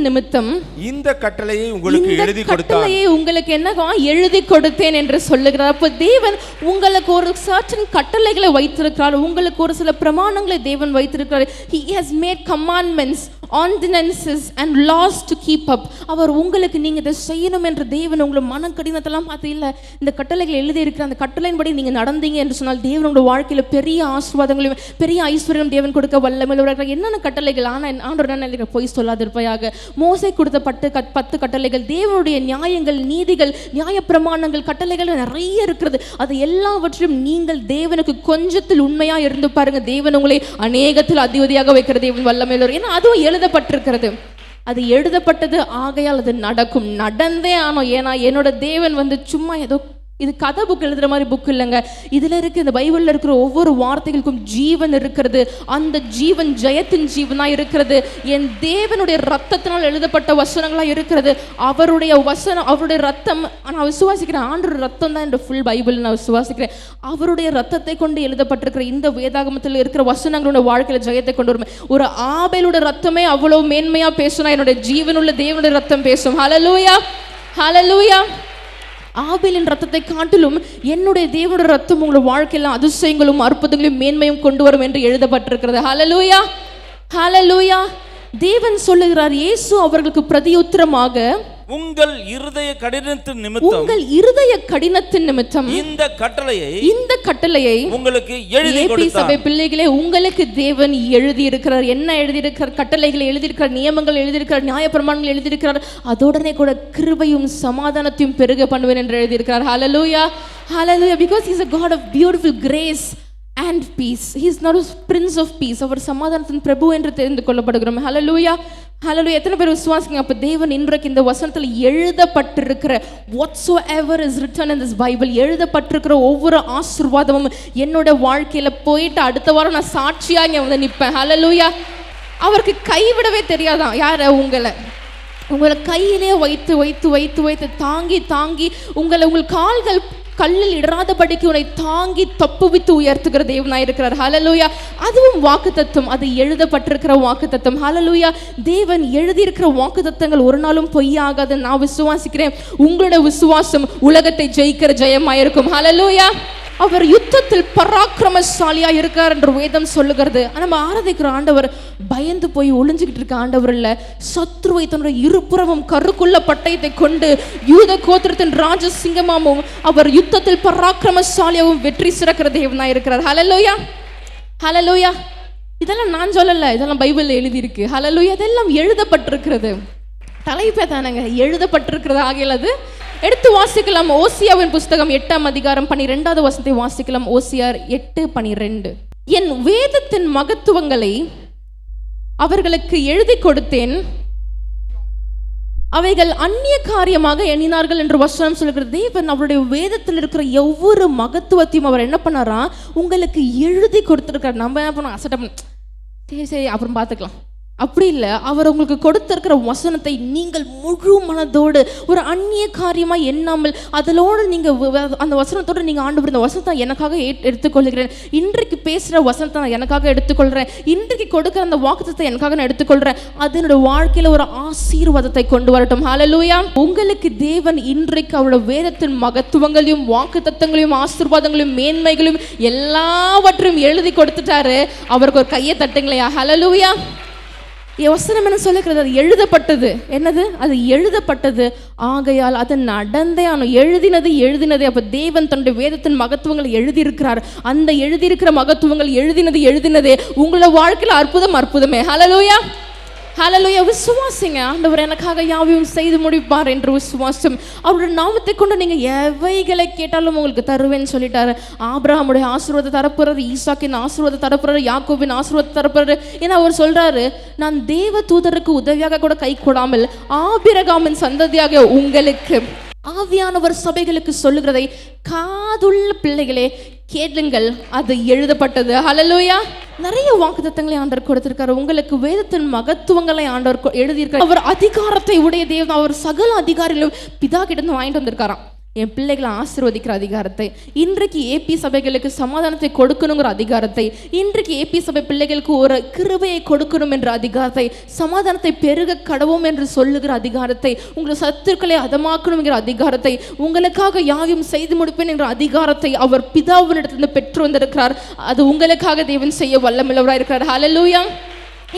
நிமித்தம் இந்த கட்டளையை உங்களுக்கு என்ன எழுதி கொடுத்தேன் என்று சொல்லுகிறார். அப்ப தேவன் உங்களுக்கு ஒரு சர்டன் கட்டளைகளை வைத்திருக்கிறார், உங்களுக்கு ஒரு சில பிரமாணங்களை தேவன் வைத்திருக்கிறார். He has made commandments, ordinances and laws to keep up. அவர் உங்களுக்கு நீங்க இதை செய்யணும் என்று தேவன் உங்களை மன கடினத்தெல்லாம் பார்த்து இல்ல, இந்த கட்டளைகள் எழுதி இருக்கிற அந்த கட்டளையின்படி நீங்க நடந்தீங்க என்று சொன்னால் தேவன் உங்களோட வாழ்க்கையில பெரிய ஆசீர்வாதங்களையும் பெரிய ஐஸ்வர்யம் தேவன் கொடுக்க வல்லமையுள்ளவராக. என்னென்ன கட்டளைகள்? ஆண்டவர் என்ன பொய் சொல்லாதிருப்பாயாக. மோசே கொடுத்த 10 கட்டளைகள், தேவனுடைய நியாயங்கள், நீதிகள், நியாய பிரமாணங்கள், கட்டளைகள் நிறைய இருக்கிறது. அது எல்லாவற்றையும் நீங்கள் தேவனுக்கு கொஞ்சத்தில் உண்மையா இருந்து பாருங்க, தேவன் உங்களை அநேகத்தில் அதிபதியாக வைக்கிற தேவன் வல்லமையுள்ளவர். ஏன்னா அதுவும் எழுதப்பட்டிருக்கிறது. அது எழுதப்பட்டது, ஆகையால் அது நடக்கும். நடந்தே ஆனோம். ஏன்னா என்னோட தேவன் சும்மா ஏதோ இது கதை புக் எழுதுற மாதிரி புக் இல்லைங்க. இதுல இருக்க இந்த பைபிள்ல இருக்கிற ஒவ்வொரு வார்த்தைகளுக்கும் ஜீவன் இருக்கிறது. அந்த ஜீவன் ஜெயத்தின் ஜீவனா இருக்கிறது. என் தேவனுடைய ரத்தத்தினால் எழுதப்பட்ட வசனங்களா இருக்கிறது. அவருடைய வசனம், அவருடைய ரத்தம். நான் விசுவாசிக்கிறேன் ஆண்டவர் ரத்தம் தான் இந்த ஃபுல் பைபிள். நான் விசுவாசிக்கிறேன் அவருடைய ரத்தத்தை கொண்டு எழுதப்பட்டிருக்கிற இந்த வேதாகமத்தில் இருக்கிற வசனங்களோட வாழ்க்கையில ஜெயத்தை கொண்டு வரும். ஒரு ஆபேலோட ரத்தமே அவ்வளவு மேன்மையா பேசுனா என்னுடைய ஜீவனுள்ள தேவனுடைய ரத்தம் பேசும். ஹல்லேலூயா, ஹல்லேலூயா. ஆபேலின் ரத்தத்தை காட்டிலும் என்னுடைய தேவனுடைய ரத்தம் உங்களோட வாழ்க்கையில அதிசயங்களும் அற்புதங்களையும் மேன்மையும் கொண்டு வரும் என்று எழுதப்பட்டிருக்கிறது. ஹல்லேலூயா, ஹல்லேலூயா. தேவன் சொல்லுகிறார், இயேசு அவர்களுக்கு பிரதியுத்தரமாக, உங்கள் இருதய கடினத்தின் நிமித்தம், உங்கள் இருதய கடினத்தின் நிமித்தம் இந்த கட்டளையை உங்களுக்கு எழுதி கொடுத்தார். சபை பிள்ளைகளே, உங்களுக்கு தேவன் எழுதி இருக்கிறார். என்ன எழுதி இருக்கிறார்? கட்டளைகளை எழுதி இருக்கிறார், நியமங்கள் எழுதி இருக்கிறார், நியாயப்பிரமாணங்கள் எழுதி இருக்கிறார். அதோடனே கூட கிருபையும் சமாதானத்தையும் பெருக பண்ணுவேன் என்று எழுதி இருக்கிறார். ஹல்லேலூயா, ஹல்லேலூயா. Because he is a God of beautiful grace and peace. He is not a prince of peace. அவர் சமாதானத்தின் பிரபு என்று தெரிந்து கொள்ளப்படுகிறோம். ஹல்லேலூயா, ஹல்லேலூயா. எத்தனை பேர் விசுவாசிங்க? அப்ப தேவன் இன்றைக்கு இந்த வசனத்தில் எழுதப்பட்டிருக்கிற whatsoever is written in this Bible, எழுதப்பட்டிருக்கிற ஒவ்வொரு ஆசீர்வாதமும் என்னோட வாழ்க்கையில போயிட்டு அடுத்த வாரம் நான் சாட்சியா இங்க வந்து நிற்பேன். ஹல்லேலூயா. அவருக்கு கைவிடவே தெரியாதான் யார உங்களை கையிலே வைத்து வைத்து வைத்து வைத்து தாங்கி தாங்கி உங்கள் கால்கள் கல்லில் இடராதபடிக்கு உன்னை தாங்கி தப்புவித்து உயர்த்துகிற தேவனாய் இருக்கிறார். ஹல்லேலூயா. அதுவும் வாக்குத்தத்தம், அது எழுதப்பட்டிருக்கிற வாக்குத்தத்தம். ஹல்லேலூயா. தேவன் எழுதியிருக்கிற வாக்குத்தத்தங்கள் ஒரு நாளும் பொய்யாகாது. நான் விசுவாசிக்கிறேன் உங்களோட விசுவாசம் உலகத்தை ஜெயிக்கிற ஜெயமாயிருக்கும். ஹல்லேலூயா. அவர் யுத்தத்தில் பராக்கிரமசாலியா இருக்கார் என்று வேதம் சொல்லுகிறது. நம்ம ஆராதிக்கிற ஆண்டவர் பயந்து போய் ஒளிஞ்சுக்கிட்டு இருக்க ஆண்டவர் இல்ல. சத்ருவை தன்னுடைய இருபுறமும் கருக்குள்ள பட்டயத்தை கொண்டு யூத கோத்திரத்தின் ராஜ சிங்கமாவும் அவர் யுத்தத்தில் பராக்கிரமசாலியாவும் வெற்றி சிறக்கிற தேவனாய் இருக்கிறார். ஹல்லேலூயா, ஹல்லேலூயா. இதெல்லாம் நான் சொல்லல, இதெல்லாம் பைபிள்ல எழுதி இருக்கு. ஹல்லேலூயா. இதெல்லாம் எழுதப்பட்டிருக்கிறது. தலைப்பே தானங்க எழுதப்பட்டிருக்கிறது. ஆகையில் அது எடுத்து வாசிக்கலாம். ஓசியாவின் புஸ்தகம் 8ஆம் அதிகாரம் 12வது வசனத்தை வாசிக்கலாம். ஓசியார் 8:12. என் வேதத்தின் மகத்துவங்களை அவர்களுக்கு எழுதி கொடுத்தேன், அவைகள் அந்நிய காரியமாக எண்ணினார்கள் என்று வசனம் சொல்லுகிறது. தேவன் அவருடைய வேதத்தில் இருக்கிற ஒவ்வொரு மகத்துவத்தையும் அவர் என்ன பண்ணாரா, உங்களுக்கு எழுதி கொடுத்துருக்காரு. நம்ம என்ன பண்ணோம், அசட்டம் சரி அப்புறம் பார்த்துக்கலாம், அப்படி இல்லை. அவர் உங்களுக்கு கொடுத்திருக்கிற வசனத்தை நீங்கள் முழு மனதோடு ஒரு அந்நிய காரியமாக எண்ணாமல் அதோடு நீங்கள் அந்த வசனத்தோடு நீங்கள் ஆண்டவர் இந்த வசனத்தை எனக்காக எடுத்துக்கொள்கிறேன், இன்றைக்கு பேசுகிற வசனத்தை நான் எனக்காக எடுத்துக்கொள்கிறேன், இன்றைக்கு கொடுக்குற அந்த வாக்குத்தத்தை எனக்காக நான் எடுத்துக்கொள்கிறேன், அதனுடைய வாழ்க்கையில் ஒரு ஆசீர்வாதத்தை கொண்டு வரட்டும். ஹல்லேலூயா. உங்களுக்கு தேவன் இன்றைக்கு அவருடைய வேதத்தின் மகத்துவங்களையும் வாக்குத்தத்தங்களையும் ஆசீர்வாதங்களையும் மேன்மைகளையும் எல்லாவற்றையும் எழுதி கொடுத்துட்டாரு. அவருக்கு ஒரு கையை தட்டுங்களையா. ஹல்லேலூயா. வசனம் என்ன சொல்லுகிறது? அது எழுதப்பட்டது. என்னது? அது எழுதப்பட்டது. ஆகையால் அது நடந்தே ஆனும். எழுதினது. அப்ப தேவன் தன்னுடைய வேதத்தின் மகத்துவங்களை எழுதியிருக்கிறார். அந்த எழுதியிருக்கிற மகத்துவங்கள் எழுதினதே உங்களோட வாழ்க்கையில் அற்புதமே. ஹல்லேலூயா, ஹல்லேலூயா. விசுவாசிங்க, ஆண்டவர் எனக்காக யாவையும் செய்து முடிப்பார் என்று விசுவாசம். அவருடைய நாமத்தை கொண்டு நீங்க எவைகளை கேட்டாலும் உங்களுக்கு தருவேன்னு சொல்லிட்டாரு. ஆபிரகாமுடைய ஆசீர்வாதத்தை தரப்புறாரு, ஈசாக்கின் ஆசீர்வாதத்தை தரப்புறாரு, யாக்கோபின் ஆசீர்வாதத்தை தரப்புறாரு. ஏன்னா அவர் சொல்றாரு, நான் தேவ தூதருக்கு உதவியாக கூட கை கொடாமல் ஆபிரகாமின் சந்ததியாக உங்களுக்கு. ஆவியானவர் சபைகளுக்கு சொல்லுகிறதை காதுள்ள பிள்ளைகளே கேளுங்கள், அது எழுதப்பட்டது. ஹல்லேலூயா. நிறைய வாக்குத்தத்தங்களை ஆண்டவர் கொடுத்திருக்காரு. உங்களுக்கு வேதத்தின் மகத்துவங்களை ஆண்டவர் எழுதியிருக்கார். அவர் அதிகாரத்தை உடைய தேவன். அவர் சகல அதிகாரிகளும் பிதா கிட்ட வாங்கிட்டு வந்திருக்காராம். என் பிள்ளைகளை ஆசீர்வதிக்கிற அதிகாரத்தை, இன்றைக்கு ஏபி சபைகளுக்கு சமாதானத்தை கொடுக்கணுங்கிற அதிகாரத்தை, இன்றைக்கு ஏபி சபை பிள்ளைகளுக்கு ஒரு கிருபையை கொடுக்கணும் என்ற அதிகாரத்தை, சமாதானத்தை பெருக கடவோம் என்று சொல்லுகிற அதிகாரத்தை, உங்கள் சத்துக்களை அதமாக்கணுங்கிற அதிகாரத்தை, உங்களுக்காக யாவையும் செய்து முடிப்பேன் என்ற அதிகாரத்தை அவர் பிதாவினிடத்திலிருந்து பெற்று வந்திருக்கிறார். அது உங்களுக்காக தேவன் செய்ய வல்லமில்லவராக இருக்கிறார். ஹல்லேலூயா.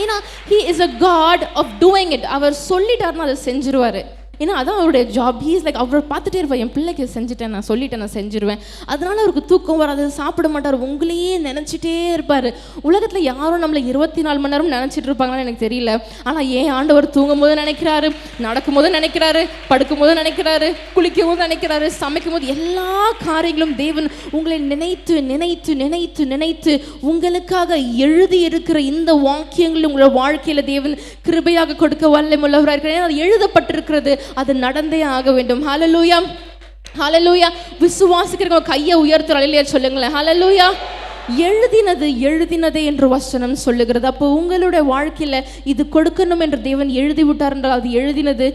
ஏன்னா he is a God of doing it. அவர் சொல்லிட்டாருன்னா அதை செஞ்சிருவாரு. ஏன்னா அதான் அவருடைய ஜாப். ஹீஸ் லைக், அவரை பார்த்துட்டே இருப்பார், என் பிள்ளைக்கு செஞ்சுட்டேன், நான் சொல்லிட்டேன், நான் செஞ்சிருவேன். அதனால அவருக்கு தூக்கம் வராது, சாப்பிட மாட்டார், உங்களையே நினச்சிட்டே இருப்பார். உலகத்தில் யாரும் நம்மளை 24 மணி நேரம் நினச்சிட்டு இருப்பாங்கன்னு எனக்கு தெரியல. ஆனால் ஏன் ஆண்டவர் தூங்கும் போது நினைக்கிறாரு, நடக்கும் போது நினைக்கிறாரு, படுக்கும் போது நினைக்கிறாரு, குளிக்கும் போது நினைக்கிறாரு, சமைக்கும் போது, எல்லா காரியங்களும் தேவன் உங்களை நினைத்து நினைத்து நினைத்து நினைத்து உங்களுக்காக எழுதி இருக்கிற இந்த வாக்கியங்கள் உங்களோட வாழ்க்கையில் தேவன் கிருபையாக கொடுக்க வல்லமையுள்ளவராக இருக்கிறார். அது எழுதப்பட்டிருக்கிறது, அது நடந்தே ஆக வேண்டும். ஹல்லேலூயா. ஹalleluya. விசுவாசிக்கிறவங்க கையை உயர்த்துற அலையிலே சொல்லுங்களேன். ஹalleluya. எழுதினதே என்று வசனம் சொல்லுகிறது. அப்போ உங்களுடைய வாழ்க்கையில இது கொடுக்கணும் என்று தேவன் எழுதி விட்டார் என்றால் அது எழுதினது.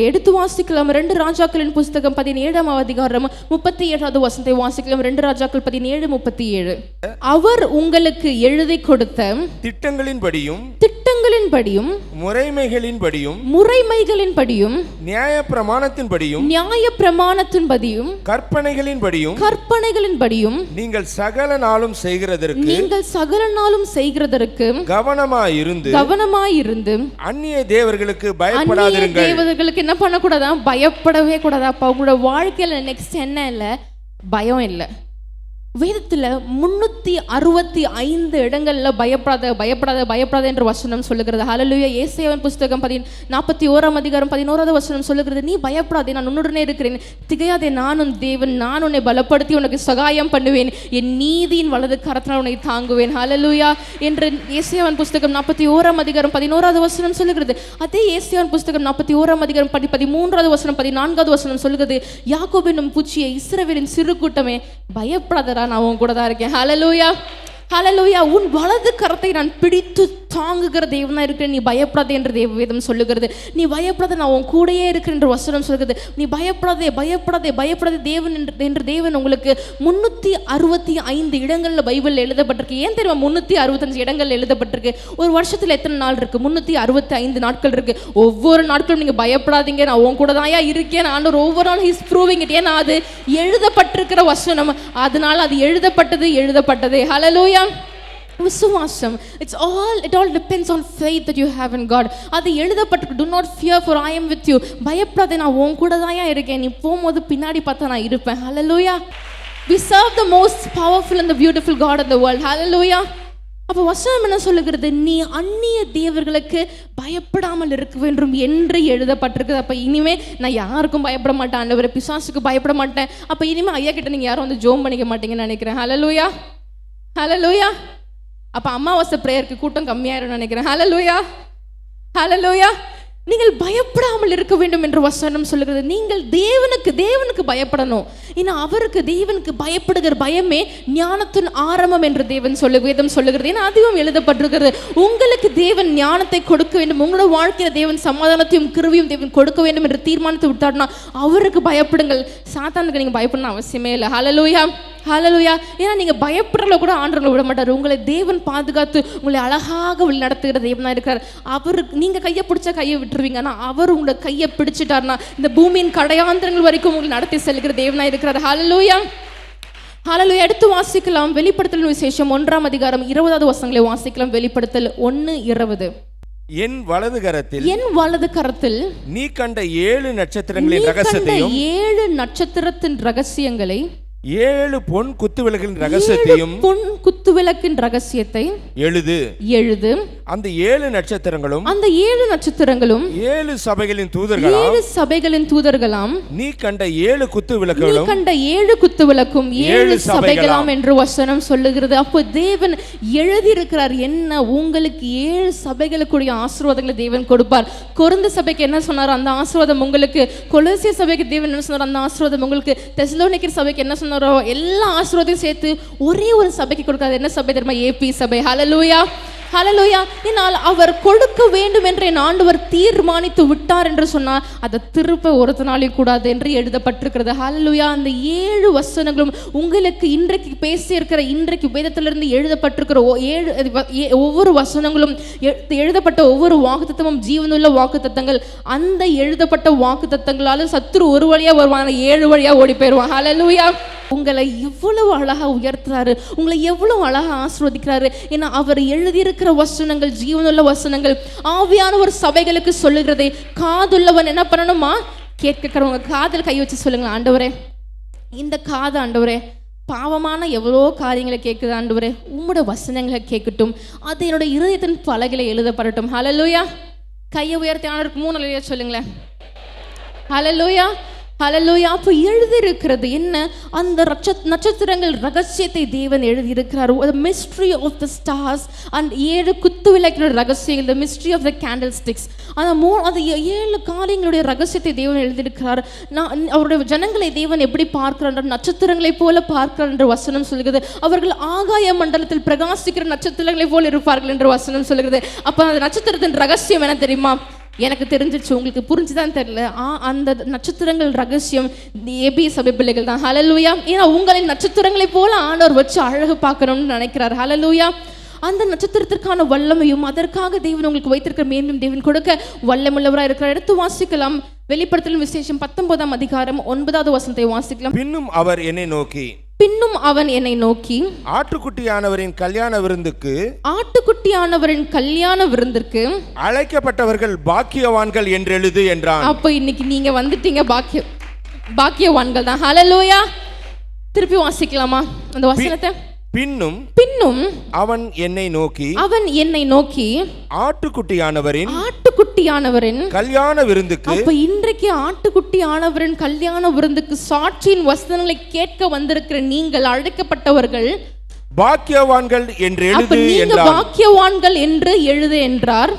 எடுத்து வாசிக்கலாம். 2 ராஜாக்களின் புஸ்தகம் 17ஆம் அதிகாரம் 37வது வசனத்தை வாசிக்கலாம். 2 ராஜாக்கள் 17:37. அவர் உங்களுக்கு எழுதி கொடுத்த திட்டங்களின்படியும் முறைமைகளின்படியும் நியாயப்பிரமாணத்தின்படியும் கற்பனைகளின்படியும் நீங்கள் சகல நாளும் செய்கிறதற்கு கவனமாயிருந்து அந்நிய தேவர்களுக்கு பயப்படாதிருங்கள். தேவர்களுக்கு என்ன பண்ணக்கூடாதா? பயப்படவே கூடாதா? அப்ப உங்களோட வாழ்க்கையில நெக்ஸ்ட் என்ன இல்ல? பயம் இல்லை. வேதத்துல 365 இடங்கள்ல பயப்படாத என்று வசனம் சொல்லுகிறது. ஹalleluya. ஏசாயாவின் புஸ்தகம் 41ஆம் அதிகாரம் 11வது வசனம் சொல்லுகிறது, நீ பயப்படாதே, நான் உன்னுடனே இருக்கிறேன், திகையாதே, நானும் தேவன், நான் உன்னை பலப்படுத்தி உனக்கு சகாயம் பண்ணுவேன், என் நீதியின் வலது கரத்தினால் உன்னை தாங்குவேன். ஹalleluya என்று ஏசாயாவின் புஸ்தகம் 41ஆம் அதிகாரம் 11வது வசனம் சொல்லுகிறது. அதே ஏசாயாவின் புஸ்தகம் 41ஆம் அதிகாரம் 13வது வசனம் 14வது வசனம் சொல்லுகிறது, யாக்கோபு என்னும் பூச்சியை, இஸ்ரவேலின் சிறு கூட்டமே, பயப்படாதடா, நான் உன் கூட தான் இருக்கேன். ஹalleluya. ஹalleluya. உன் வலது கரத்தை நான் பிடித்து தாங்குகிற தேவனா இருக்கிறேன், நீ பயப்படாதே என்று வேதம் சொல்லுகிறது. நீ பயப்படாத, நான் உன் கூடயே இருக்கிறேன் என்று வசனம் சொல்லுகிறது. நீ பயப்படாதே தேவன் என்று தேவன் உங்களுக்கு 365 இடங்கள்ல பைபிள்ல எழுதப்பட்டிருக்கு. ஏன் தெரியுமா 365 இடங்கள்ல எழுதப்பட்டிருக்கு? ஒரு வருஷத்துல எத்தனை நாள் இருக்கு? 365 நாட்கள் இருக்கு. ஒவ்வொரு நாட்களும் நீங்க பயப்படாதீங்க, நான் உன் கூட தான் இருக்கேன் ஆண்டவர் ஒவ்வொரு நாளும் ஹீஸ் ப்ரூவிங் இட். ஏன்னா அது எழுதப்பட்டிருக்கிற வசனம், அதனால அது எழுதப்பட்டதே. ஹalleluya. விசுவாசம், it all depends on faith that you have in God. அது எழுதப்பட்டிருக்கு. do not fear for I am with you. பயப்படாதே, நான் உன் கூட தான் இருக்கேன், நீ போகும்போது பின்னாடி பார்த்தா நான் இருப்பேன். ஹalleluya. we serve the most powerful and the beautiful God in the world. hallelujah. அப்போ வசனம் என்ன சொல்லுகிறது? நீ அந்நிய தேவர்களுக்கு பயப்படாமல் இருக்க வேண்டும் என்று எழுதப்பட்டிருக்கு. அப்போ இனிமே நான் யாருக்கும் பயப்பட மாட்டேன் ஆண்டவரே, பிசாசுக்கு பயப்பட மாட்டேன். அப்போ இனிமே ஐயா கிட்ட நீங்கள் யாரும் வந்து ஜோம் பண்ணிக்க மாட்டீங்கன்னு நினைக்கிறேன். ஹalleluya. ஹalleluya. அப்போ அமாவாசை பிரேயருக்கு கூட்டம் கம்மியாயிரும்னு நினைக்கிறேன். ஹalleluya. ஹalleluya. நீங்கள் பயப்படாமல் இருக்க வேண்டும் என்று வசனம் சொல்லுகிறது. நீங்கள் தேவனுக்கு பயப்படணும். ஏன்னா அவருக்கு, தேவனுக்கு பயப்படுகிற பயமே ஞானத்தின் ஆரம்பம் என்று வேதம் சொல்லுகிறது. ஏன்னா அதிகம் எழுதப்பட்டிருக்கிறது, உங்களுக்கு தேவன் ஞானத்தை கொடுக்க வேண்டும், உங்களோட வாழ்க்கையில தேவன் சமாதானத்தையும் கிருபையும் தேவன் கொடுக்க வேண்டும் என்று தீர்மானித்து விட்டார்னா அவருக்கு பயப்படுங்கள். சாத்தானுக்கு நீங்க பயப்படணும் அவசியமே இல்லை. ஹalleluya. ஹalleluya. ஏன்னா நீங்க பயப்படுறல கூட ஆண்டவரை விட மாட்டார். உங்களை தேவன் பாதுகாத்து உங்களை அழகாக வழி நடத்துகிற தேவனா இருக்கிறார். அவருக்கு நீங்க கையை பிடிச்சா கையை விட்டுருவீங்க, ஆனா அவர் உங்களை கையை பிடிச்சிட்டார்னா இந்த பூமியின் கடையாந்திரங்கள் வரைக்கும் உங்களை நடத்தி செல்கிற தேவனா இருக்கிறார். ஹalleluya. ஹalleluya. எடுத்து வாசிக்கலாம். வெளிப்படுத்தல் விசேஷம் 1ஆம் அதிகாரம் 20வது வசனங்களை வாசிக்கலாம். வெளிப்படுத்தல் 1:20. என் வலது கரத்தில் நீ கண்ட 7 நட்சத்திரத்தின் ரகசியங்களை 7 பொன் குத்துவிளக்கின் ரகசியத்தை எழுது. அந்த 7 நட்சத்திரங்களும் 7 சபைகளின் தூதர்களாம். நீ கண்ட 7 குத்துவிளக்கும் 7 சபைகளாம் என்று வசனம் சொல்லுகிறது. அப்போ தேவன் எழுதி இருக்கிறார் என்ன? உங்களுக்கு 7 சபைகளுக்குரிய ஆசீர்வாதங்களை தேவன் கொடுப்பார். கொரிந்து சபைக்கு என்ன சொன்னார்? அந்த ஆசீர்வாதம் உங்களுக்கு. கொலோசிய சபைக்கு தேவன் என்ன சொன்னார்? அந்த ஆசீர்வாதம் உங்களுக்கு. தெசலோனிக்கர் சபைக்கு என்ன சொன்னாரோ எல்லா ஆசீர்வாதத்தையும் சேர்த்து ஒரே ஒரு சபைக்கு கொடுக்காது. என்ன சபை தெரியுமா? ஏபி சபை. ஹalleluya. ஹalleluya. ஏனால் அவர் கொடுக்க வேண்டும் என்று என் ஆண்டவர் தீர்மானித்து விட்டார் என்று சொன்னார், அதை திருப்ப ஒருத்தனாலே கூடாது என்று எழுதப்பட்டிருக்கிறது. ஹalleluya. அந்த 7 வசனங்களும் உங்களுக்கு இன்றைக்கு பேசியிருக்கிற, இன்றைக்கு வேதத்திலிருந்து எழுதப்பட்டிருக்கிற ஒவ்வொரு வசனங்களும், எழுதப்பட்ட ஒவ்வொரு வாக்குத்தத்தமும் ஜீவனுள்ள வாக்குத்தத்தங்கள். அந்த எழுதப்பட்ட வாக்குத்தத்தங்களால சத்துரு ஒரு வழியா வருவாங்க, 7 வழியா ஓடி போயிடுவான். ஹalleluya. உங்களை எவ்வளவு அழகா உயர்த்துறாரு, உங்களை எவ்வளவு அழகா ஆசீர்வதிக்கிறாரு. ஏன்னா அவர் எழுதியிருக்கிற வசனங்கள் ஜீவனுள்ள வசனங்கள். ஆவியானவர் சபைகளுக்கு சொல்லுகிறதை காதுள்ளவன் என்ன பண்ணணுமா? கேட்கிறவங்க காதில் கை வச்சு சொல்லுங்க, ஆண்டவரே இந்த காது ஆண்டவரே பாவமான எவ்வளோ காரியங்களை கேட்குது ஆண்டவரே, உம்மோட வசனங்களை கேட்கட்டும், அது என்னோட இருதயத்தின் பலகையில எழுதப்படட்டும். ஹalleluya. கையை உயர்த்தி ஆண்டவருக்கு 3 சொல்லுங்களேன். ஹalleluya. ஹல்லேலூயா. அப்போ எழுதியிருக்கிறது என்ன? அந்த நட்சத்திரங்கள் ரகசியத்தை தேவன் எழுதியிருக்கிறார். Mystery of the stars and 7 குத்து விளக்கினுடைய ரகசியங்கள், the mystery of the candlesticks, அந்த 7 காரியங்களுடைய ரகசியத்தை தேவன் எழுதியிருக்கிறார். அவருடைய ஜனங்களை தேவன் எப்படி பார்க்கிறார்? நட்சத்திரங்களை போல பார்க்கிறார் என்று வசனம் சொல்கிறது. அவர்கள் ஆகாய மண்டலத்தில் பிரகாசிக்கிற நட்சத்திரங்களை போல இருப்பார்கள் என்று வசனம் சொல்கிறது. அப்போ அந்த நட்சத்திரத்தின் ரகசியம் என்ன தெரியுமா? எனக்கு தெரிஞ்சிச்சு, உங்களுக்கு புரிஞ்சுதான் தெரியல. அந்த நட்சத்திரங்கள் ரகசியம் ஏபி சபை பிள்ளைகள் தான். ஹல்லேலூயா. ஏன்னா உங்களை நட்சத்திரங்களை போல ஆண்டவர் வச்சு அழகு பார்க்கணும்னு நினைக்கிறார். ஹல்லேலூயா. அந்த நட்சத்திரத்திற்கான வல்லமையும் அதற்காக தேவன் உங்களுக்கு வைத்திருக்கிற மேன்மையும் தேவன் கொடுக்க வல்லமுள்ளவராக இருக்கிறார். எடுத்து வாசிக்கலாம். வெளிப்படுத்தல் விசேஷம் 19ஆம் அதிகாரம் 9வது வசனத்தை வாசிக்கலாம். பின்னும் அவர் என்னை நோக்கி, பின்னும் அவன் என்னை நோக்கி, ஆட்டுக்குட்டியானவரின் கல்யாண விருந்துக்கு அழைக்கப்பட்டவர்கள் பாக்கியவான்கள் என்று எழுது என்றான். அப்ப இன்னைக்கு நீங்க வந்துட்டீங்க, பாக்கியவான்கள் தான். ஹல்லேலூயா. திருப்பி வாசிக்கலாமா அந்த வசனத்தை? பின்னும் அவன் என்னை நோக்கி ஆட்டுக்குட்டியானவரின் கல்யாண விருந்துக்கு. அப்ப இன்றைக்கு ஆட்டுக்குட்டியானவரின் கல்யாண விருந்துக்கு சாட்சியின் வசனங்களை கேட்க வந்திருக்கிற நீங்கள் அழைக்கப்பட்டவர்கள் பாக்கியவான்கள் என்று எழுது என்றார். பாக்கியவான்கள் என்று எழுது என்றார்.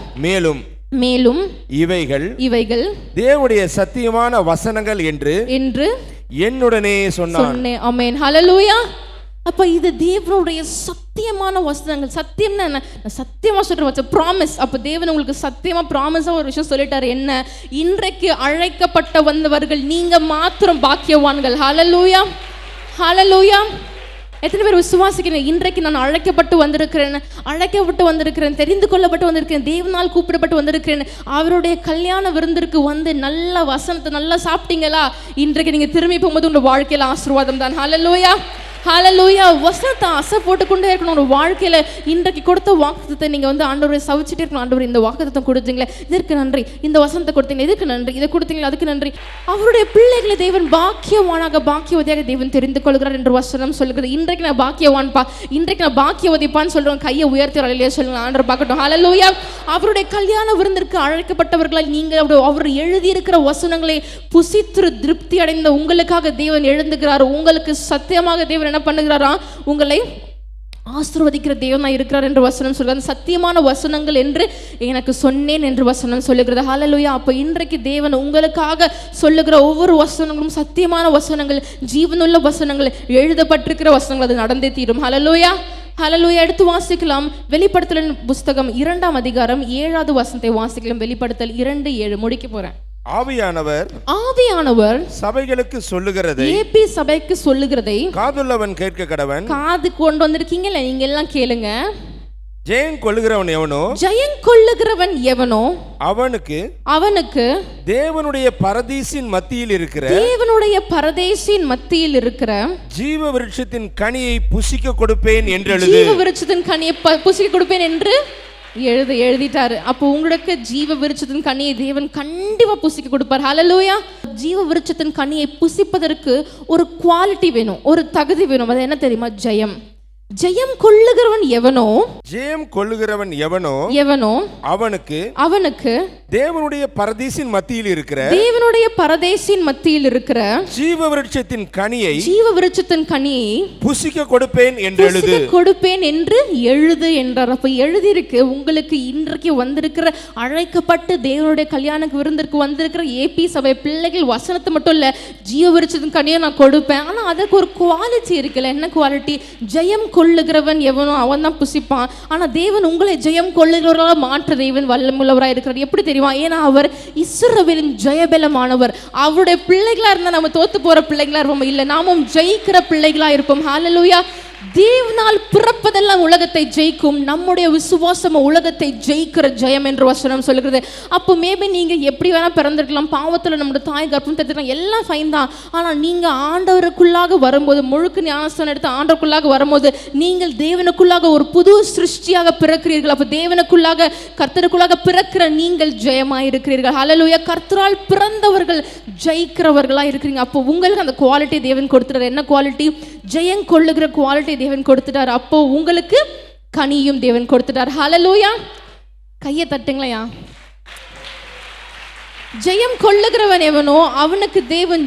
மேலும் இவைகள் தேவனுடைய சத்தியமான வசனங்கள் என்று என்னுடனே சொன்னான். ஆமென். ஹல்லேலூயா. அப்ப இது தேவனுடைய சத்தியமான வசனங்கள். சத்தியம்னா என்ன? சத்தியமா சொல்றேன், ப்ராமிஸ். அப்ப தேவன் உங்களுக்கு சத்தியமா ப்ராமிஸா ஒரு விஷயம் சொல்லிட்டாரு. என்ன? இன்றைக்கு அழைக்கப்பட்ட வந்தவர்கள் நீங்க மாத்திரம் பாக்கியவான்கள். ஹல்லேலூயா. ஹல்லேலூயா. எத்தனை பேர் விசுவாசிக்கிறேன்? இன்றைக்கு நான் அழைக்கப்பட்டு வந்திருக்கிறேன், தெரிந்து கொள்ளப்பட்டு வந்திருக்கிறேன், தேவனால் கூப்பிடப்பட்டு வந்திருக்கிறேன். அவருடைய கல்யாண விருந்திற்கு வந்து நல்ல வசனத்தை நல்லா சாப்பிட்டீங்களா? இன்றைக்கு நீங்க திரும்பி போகும்போது உங்க வாழ்க்கையில ஆசீர்வாதம் தான். ஹல்லேலூயா. ஹல்லேலூயா. வசனத்தை அசை போட்டுக்கொண்டே இருக்கணும். ஒரு வாழ்க்கையில இன்றைக்கு கொடுத்த வாக்குத்தத்தை நீங்க வந்து ஆண்டவரை சவிச்சிட்டே இருக்கணும். ஆண்டவர் இந்த வாக்குத்தத்தம் கொடுத்தீங்களே, இதற்கு நன்றி. இந்த வசனத்தை கொடுத்தீங்களே, இதுக்கு நன்றி. இதை கொடுத்தீங்களே, அதுக்கு நன்றி. அவருடைய பிள்ளைகளை தேவன் பாக்கியவதியாக தேவன் தெரிந்து கொள்கிறார் என்று வசனம் சொல்லுகிறது. இன்றைக்கு நான் பாக்கியவான்பா, இன்றைக்கு நான் பாக்கியவதிப்பான்னு சொல்றேன். கையை உயர்த்தி அலையிலே சொல்லுங்க, ஆண்டவர் பார்க்கட்டும். ஹல்லேலூயா. அவருடைய கல்யாண விருந்திற்கு அழைக்கப்பட்டவர்களால் நீங்கள் அவர் எழுதியிருக்கிற வசனங்களை புசித்து திருப்தி அடைந்த உங்களுக்காக தேவன் எழுந்துகிறார். உங்களுக்கு சத்தியமாக தேவன் என்ன பண்ணுகிறாரா? உங்களை ஆசீர்வதிக்கிற தேவனாய் இருக்கிறார் என்று வசனம் சொல்கிறது. சத்தியமான வசனங்கள் என்று எனக்கு சொன்னேன் என்று வசனம் சொல்லுகிறது. ஹல்லேலூயா. அப்போ இன்றைக்கு தேவன் உங்களுக்காக சொல்லுகிற ஒவ்வொரு வசனங்களும் சத்தியமான வசனங்கள், ஜீவனுள்ள வசனங்கள், எழுதப்பட்டிருக்கிற வசனங்கள், அது நடந்தே தீரும். ஹல்லேலூயா. ஹல்லேலூயா. எடுத்து வாசிக்கலாம். வெளிப்படுத்தல் புஸ்தகம் 2ஆம் அதிகாரம் 7வது வசனத்தை வாசிக்கலாம். வெளிப்படுத்தல் 2:7 முடிக்க போறேன். ஆவியானவர் சபைகளுக்கு சொல்லுகிறதை, ஏபி சபைக்கு சொல்லுகிறதை காதுள்ளவன் கேட்க கடவன். காது கொண்டு வந்திருக்கீங்கல்ல, நீங்க எல்லாம் கேளுங்க. ஜெயம் கொள்ளுகிறவன் எவனோ அவனுக்கு தேவனுடைய பரதீசின் மத்தியில் இருக்கிற ஜீவ விருட்சத்தின் கனியை புசிக்க கொடுப்பேன் என்று எழுது. ஜீவ விருட்சத்தின் கனியை புசிக்க கொடுப்பேன் என்று எழுதிட்டாரு. அப்போ உங்களுக்கு ஜீவ விருட்சத்தின் கனியை தேவன் கண்டிப்பா புசிக்க கொடுப்பார். ஹல்லேலூயா. ஜீவ விருட்சத்தின் கனியை புசிப்பதற்கு ஒரு குவாலிட்டி வேணும், ஒரு தகுதி வேணும். அது என்ன தெரியுமா? ஜெயம் கொள்ளுகிறவன் எவனோ அவனுக்கு தேவனுடைய பரதீசின் மத்தியில் இருக்கிற ஜீவ விருட்சத்தின் கனியை புசிக்க கொடுப்பேன் என்று எழுது என்றார். அப்ப எழுதி இருக்கு. உங்களுக்கு இன்றைக்கு வந்திருக்கிற அழைக்கப்பட்டு தேவனுடைய கல்யாண விருந்திற்கு வந்திருக்கிற ஏபி சபை பிள்ளைகள் வசனத்தை மட்டும் இல்ல, ஜீவ விருட்சத்தின் கனியை நான் கொடுப்பேன். ஆனா அதுக்கு ஒரு குவாலிட்டி இருக்குல்ல. என்ன குவாலிட்டி? ஜெயம் கொள்ளுகிறவன் எவனோ அவன் தான் புசிப்பான். ஆனா தேவன் உங்களை ஜெயம் கொள்ளுகிறவர்களாக மாற்ற தேவன் வல்லமுள்ளவராக இருக்கிறார். எப்படி தெரியுமா? ஏன்னா அவர் இஸ்ரவேலின் ஜெயபலமானவர். அவருடைய பிள்ளைகளா இருந்தா நம்ம தோத்து போற பிள்ளைகளா இருப்போம், இல்ல நாமும் ஜெயிக்கிற பிள்ளைகளா இருப்போம். ஹல்லேலூயா. தேவனால் பிறப்பதெல்லாம் உலகத்தை ஜெயிக்கும். நம்முடைய விசுவாசம் உலகத்தை ஜெயிக்கிற ஜெயம் என்று வசனம் சொல்லுகிறது. அப்போ மேபி நீங்க எப்படி வேணா பிறந்திருக்கலாம், பாவத்துல நம்முடைய தாய் கர்ப்பம் தெரிஞ்சிருக்கலாம், எல்லாம் ஃபைன் தான். ஆனா நீங்க ஆண்டவருக்குள்ளாக வரும்போது, முழுக்க ஞானஸ்தானம் எடுத்து ஆண்டவருக்குள்ளாக வரும்போது, நீங்கள் தேவனுக்குள்ளாக ஒரு புது சிருஷ்டியாக பிறக்கிறீர்கள். அப்போ தேவனுக்குள்ளாக, கர்த்தருக்குள்ளாக பிறக்கிற நீங்கள் ஜெயமாய் இருக்கிறீர்கள். ஹல்லேலூயா. கர்த்தரால் பிறந்தவர்கள் ஜெயிக்கிறவர்களா இருக்கிறீங்க. அப்போ உங்களுக்கு அந்த குவாலிட்டி தேவன் கொடுத்துட்டார். என்ன குவாலிட்டி? ஜெயம் கொள்ளுகிற குவாலிட்டி தேவன் கொடுத்துட்டார். அப்போ உங்களுக்கு கனியும் தேவன் கொடுத்துட்டார். ஹல்லேலூயா. கையை தட்டுங்களா. ஜெயம் கொள்ளுகிறவன் எவனோ அவனுக்கு தேவன்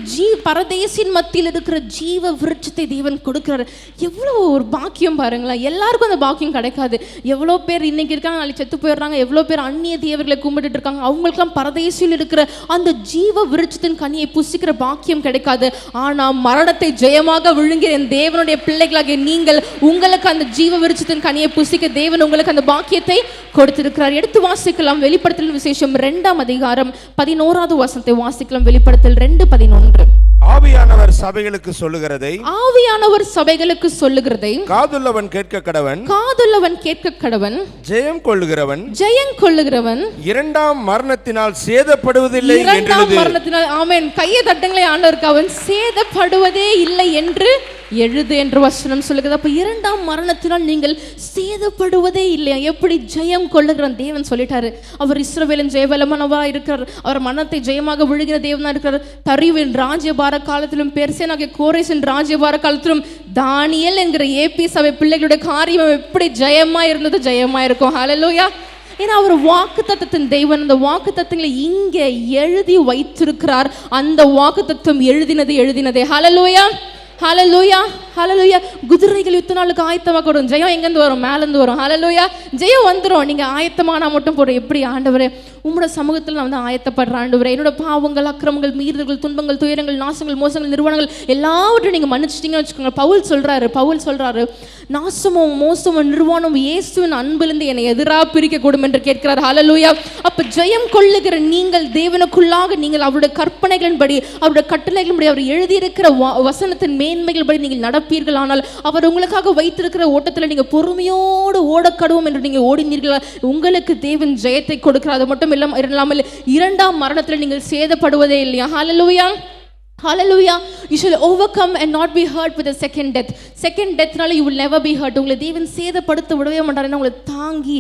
பரதேசின் மத்தியில் இருக்கிற ஜீவ விருட்சத்தை தேவன் கொடுக்கிறார். எவ்வளோ ஒரு பாக்கியம் பாருங்களேன். எல்லாருக்கும் அந்த பாக்கியம் கிடைக்காது. எவ்வளோ பேர் இன்னைக்கு இருக்காங்க, நாளைக்கு செத்து போயிடுறாங்க. எவ்வளோ பேர் அந்நிய தேவர்களை கும்பிட்டு இருக்காங்க. அவங்களுக்கெல்லாம் பரதேசியில் இருக்கிற அந்த ஜீவ விருட்சத்தின் கனியை புசிக்கிற பாக்கியம் கிடைக்காது. ஆனால் மரணத்தை ஜெயமாக விழுங்கிற என் தேவனுடைய பிள்ளைகளாகிய நீங்கள், உங்களுக்கு அந்த ஜீவ விருட்சத்தின் கனியை புசிக்க தேவன் உங்களுக்கு அந்த பாக்கியத்தை கொடுத்திருக்கிறார். எடுத்து வாசிக்கலாம். வெளிப்படுத்தல் விசேஷம் 2ஆம் அதிகாரம் 11வது வசனத்தை வாசிக்கலாம். வெளிப்படுத்தல் 2:11. ஆவியானவர் சபைகளுக்கு சொல்லுகிறதை, ஆவியானவர் சபைகளுக்கு சொல்லுகிறதை காதுள்ளவன் கேட்க கடவன், காதுள்ளவன் கேட்க கடவன். ஜெயம் கொள்ளுகிறவன், ஜெயம் கொள்ளுகிறவன் இரண்டாம் மரணத்தினால் சேதப்படுவதில்லை என்று இரண்டாம் மரணத்தினால், ஆமென், கையை தட்டுங்களே ஆண்டவருக்கு, அவன் சேதப்படுவதே இல்லை என்று எழுது என்று வசனம் சொல்லுகிறது. அப்ப இரண்டாம் மரணத்தினால் நீங்கள் சேதப்படுவதே இல்லையா? எப்படி ஜெயம் கொள்ளுகிறான் தேவன் சொல்லிட்டாரு. அவர் இஸ்ரவேலின் ஜெயபலமானவா இருக்கிறார். அவர் மரணத்தை ஜெயமாக விழுகிற தேவனா இருக்கிறார். தரிவின் ராஜ்யபார காலத்திலும் பெர்சேனாகிய கோரேசின் ராஜ்யபார காலத்திலும் தானியேல் என்கிற ஏபி சபை பிள்ளைகளுடைய காரியம் எப்படி ஜெயமா இருந்தது, ஜெயமா இருக்கும். ஹல்லேலூயா. ஏன்னா அவர் வாக்குத்தத்தத்தின் தேவன். அந்த வாக்குத்தத்தங்களை இங்கே எழுதி வைத்திருக்கிறார். அந்த வாக்குத்தத்தம் எழுதினதே. ஹல்லேலூயா, ஹல்லேலூயா, ஹல்லேலூயா. குதிரைகள் யுத்த நாளுக்கு ஆயத்தமாக வரும். ஜெயம் எங்கேருந்து வரும்? மேலேருந்து வரும். ஹல்லேலூயா. ஜெயம் வந்துடும். நீங்கள் ஆயத்தமானா மட்டும் போடுற. எப்படி ஆண்டவரே உங்களோட சமூகத்தில் நான் வந்து ஆயத்தப்படுற ஆண்டவரே, என்னோட பாவங்கள், அக்கிரமங்கள், மீறுதல்கள், துன்பங்கள், துயரங்கள், நாசங்கள், மோசங்கள், நிர்வாணங்கள் எல்லாவற்றையும் நீங்கள் மன்னிச்சிட்டிங்கன்னு வச்சுக்கோங்க. பவுல் சொல்றாரு நாசமும் மோசமும் நிர்வாணம் இயேசுவின் அன்பிலிருந்து என்னை எதிராக பிரிக்கக்கூடும் என்று கேட்கிறார். ஹல்லேலூயா. அப்ப ஜெயம் கொள்ளுகிற நீங்கள் தேவனுக்குள்ளாக நீங்கள் அவருடைய கற்பனைகளின்படி, அவருடைய கட்டளைகளின்படி, அவர் எழுதியிருக்கிற வசனத்தின் மேன்மைகள் படி நீங்கள் நடப்பீர்கள். ஆனால் அவர் உங்களுக்காக வைத்திருக்கிற ஓட்டத்தில் நீங்கள் பொறுமையோடு ஓடக்கடுவோம் என்று நீங்கள் ஓடினீர்கள். உங்களுக்கு தேவன் ஜெயத்தை கொடுக்கிறார். அது மட்டும் இல்லாமல் இரண்டாம் மரணத்தில் நீங்கள் சேதப்படுவதே இல்லையா? ஹல்லேலூயா, hallelujah. You shall overcome and not be hurt with the second death. Second deathனால you will never be hurt. உங்களை தேவன் சேதப்படுத்த விடவே மாட்டார். உங்களை தாங்கி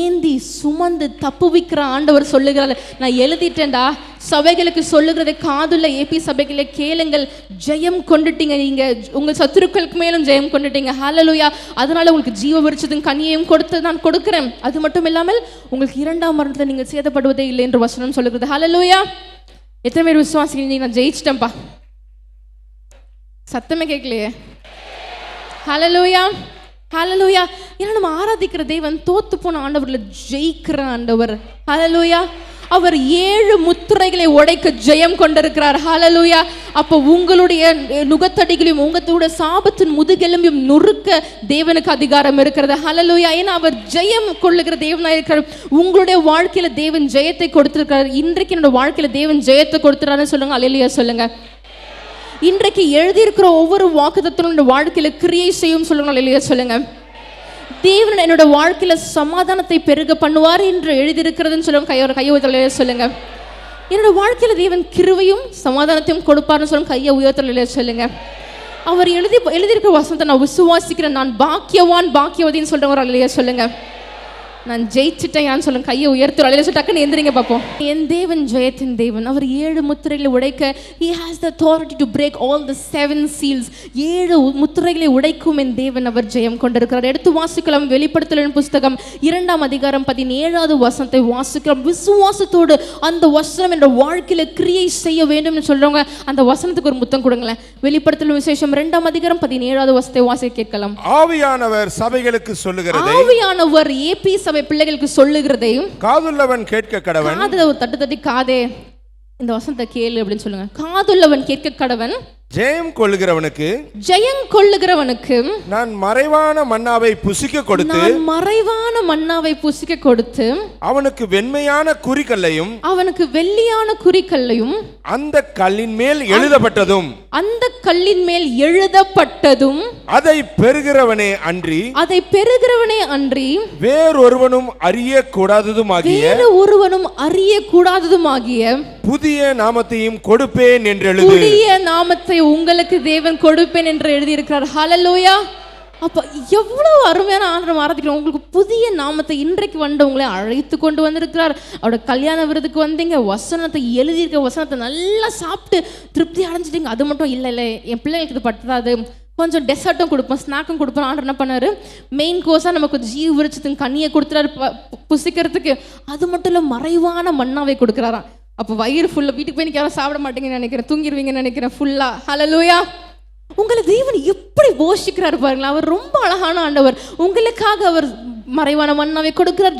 ஏந்தி சுமந்து தப்புவிக்கிற ஆண்டவர் சொல்லுகிறார். நான் எழுதிட்டேன்டா, சபைகளுக்கு சொல்லுகிறதை காதுள்ள ஏபி சபைகளை கேளுங்கள். ஜெயம் கொண்டுட்டீங்க. நீங்க உங்கள் சத்துருக்களுக்கு மேலும் ஜெயம் கொண்டுட்டீங்க. ஹல்லேலூயா. அதனால உங்களுக்கு ஜீவ விருட்சத்தின் கனியையும் கொடுத்து நான் கொடுக்கிறேன். அது மட்டும் இல்லாமல் உங்களுக்கு இரண்டாம் மரணத்தில் நீங்கள் சேதப்படுவதே இல்லை என்று வசனம் சொல்லுகிறது. ஹல்லேலூயா. எத்தனை பேர் விசுவாசிங்க நான் ஜெயிச்சிட்டேன்ப்பா? சத்தமே கேட்கலையே. ஹல்லேலூயா, ஹல்லேலூயா. ஏன்னா நம்ம ஆராதிக்கிற தேவன் தோத்து போன ஆண்டவர்ல ஜெயிக்கிற ஆண்டவர். ஹல்லேலூயா. அவர் 7 முத்திரைகளை உடைக்க ஜெயம் கொண்டிருக்கிறார். ஹல்லேலூயா. அப்போ உங்களுடைய நுகத்தடிகளையும் உங்களுடைய சாபத்தின் முதுகெலும்பையும் நொறுக்க தேவனுக்கு அதிகாரம் இருக்கிறது. ஹல்லேலூயா. ஏன்னா அவர் ஜெயம் கொள்ளுகிற தேவனாக இருக்கிறார். உங்களுடைய வாழ்க்கையில தேவன் ஜெயத்தை கொடுத்திருக்கிறார். இன்றைக்கு என்னோட வாழ்க்கையில தேவன் ஜெயத்தை கொடுத்துறாருன்னு சொல்லுங்க. ஹல்லேலூயா சொல்லுங்க. இன்றைக்கு எழுதியிருக்கிற ஒவ்வொரு வாக்குத்தத்தனுடைய வாழ்க்கையில கிரியை செய்யும் சொல்லுங்க. ஹல்லேலூயா சொல்லுங்க. தேவன் என்னோட வாழ்க்கையில சமாதானத்தை பெருக பண்ணுவார் என்று எழுதியிருக்கிறதுன்னு சொல்லுங்க. கையை உயர்த்தலையே சொல்லுங்க. என்னோட வாழ்க்கையில தேவன் கிருபையும் சமாதானத்தையும் கொடுப்பார்னு சொல்லுங்க. கையை உயர்த்தலையே சொல்லுங்க. அவர் எழுதியிருக்கிற வசனத்தை நான் விசுவாசிக்கிறேன். நான் பாக்கியவான் பாக்கியவதின்னு சொல்றவங்க இல்லையா சொல்லுங்க. நான் ஜெயிச்சிட்டேன் சொல்லுங்க. கையை உயர்த்துற அலையில டக்குன்னு எந்திரிங்க பார்ப்போம். என் தேவன் ஜெயத்தின் தேவன். அவர் 7 முத்திரைகளை உடைக்க he has the authority to break all the 7 seals. 7 முத்திரைகளை உடைக்கும் என் தேவன் அவர் ஜெயம் கொண்டிருக்கிறார். எடுத்து வாசிக்கலாம். வெளிப்படுத்தலின் புஸ்தகம் 2ஆம் அதிகாரம் 17வது வசனத்தை வாசிக்கலாம். விசுவாசத்தோடு அந்த வசனம் என்ற வாழ்க்கையில கிரியை செய்ய வேண்டும் என்று சொல்றவங்க அந்த வசனத்துக்கு ஒரு முத்தம் கொடுங்களேன். வெளிப்படுத்தல் விசேஷம் 2ஆம் அதிகாரம் 17வது வசனத்தை வாசிக்க கேட்கலாம். ஆவியானவர் சபைகளுக்கு சொல்லுகிறதை, ஆவியானவர் ஏபி சபை பிள்ளைகளுக்கு சொல்லுகிறதையும் காதுள்ளவன் கேட்க கடவன். காதுல ஒரு தட்டி காதே இந்த வசனத்தை கேளு அப்படின்னு சொல்லுங்க. காதுள்ளவன் கேட்க கடவன். ஜெயம் கொள்ளுகிறவனுக்கு, ஜெயம் கொள்ளுகிறவனுக்கு நான் மறைவான மன்னாவை புசிக்க கொடுத்து, நான் மறைவான மன்னாவை புசிக்க கொடுத்து, அவனுக்கு வெண்மையான குறிக்கல்லையும் அவனுக்கு வெள்ளியான குறிக்கல்லையும் அந்த கல்லின் மேல் எழுதப்பட்டதும், அந்த கல்லின் மேல் எழுதப்பட்டதும், அதை பெறுகிறவனே அன்றி, அதை பெறுகிறவனே அன்றி வேறொருவனும் அறிய கூடாததுமாகிய, வேறு ஒருவனும் அறிய கூடாததுமாகிய புதிய நாமத்தையும் கொடுப்பேன் என்று எழுது. புதிய நாமத்தை உங்களுக்கு தேவன் கொடுப்பேன் என்று எழுதியிருக்கிறார். ஹல்லேலூயா. அப்போ எவ்வளவு அருமையான ஆண்டவரை ஆராதிக்கிறோம். உங்களுக்கு புதிய நாமத்தை இன்றைக்கு வந்து உங்களை அழைத்து கொண்டு வந்திருக்கிறார். அவரோட கல்யாண விருதுக்கு வந்தீங்க, வசனத்தை எழுதியிருக்க வசனத்தை நல்லா சாப்பிட்டு திருப்தி அடைஞ்சிட்டீங்க. அது மட்டும் இல்லை என் பிள்ளைங்களுக்கு இது பட்டாது, கொஞ்சம் டெசர்ட்டும் கொடுப்போம், ஸ்நாக்கும் கொடுப்போம். ஆண்டவர் என்ன பண்ணாரு, மெயின் கோர்ஸாக நமக்கு ஜீவ விருட்சத்தின் கனியை கொடுத்துறாரு புசிக்கிறதுக்கு. அது மட்டும் இல்லை, மறைவான மன்னாவை கொடுக்குறாராம். அப்போ வயிறு ஃபுல்லாக, வீட்டுக்கு போய் யாரும் சாப்பிட மாட்டீங்கன்னு நினைக்கிறேன், தூங்கிடுவீங்கன்னு நினைக்கிறேன் ஃபுல்லாக. ஹல்லேலூயா. உங்களை தேவன் எப்படி போஷிக்கிறார் பாருங்களா. அவர் ரொம்ப அழகான ஆண்டவர். உங்களுக்காக அவர் மறைவான மன்னாவை கொடுக்கிறார்.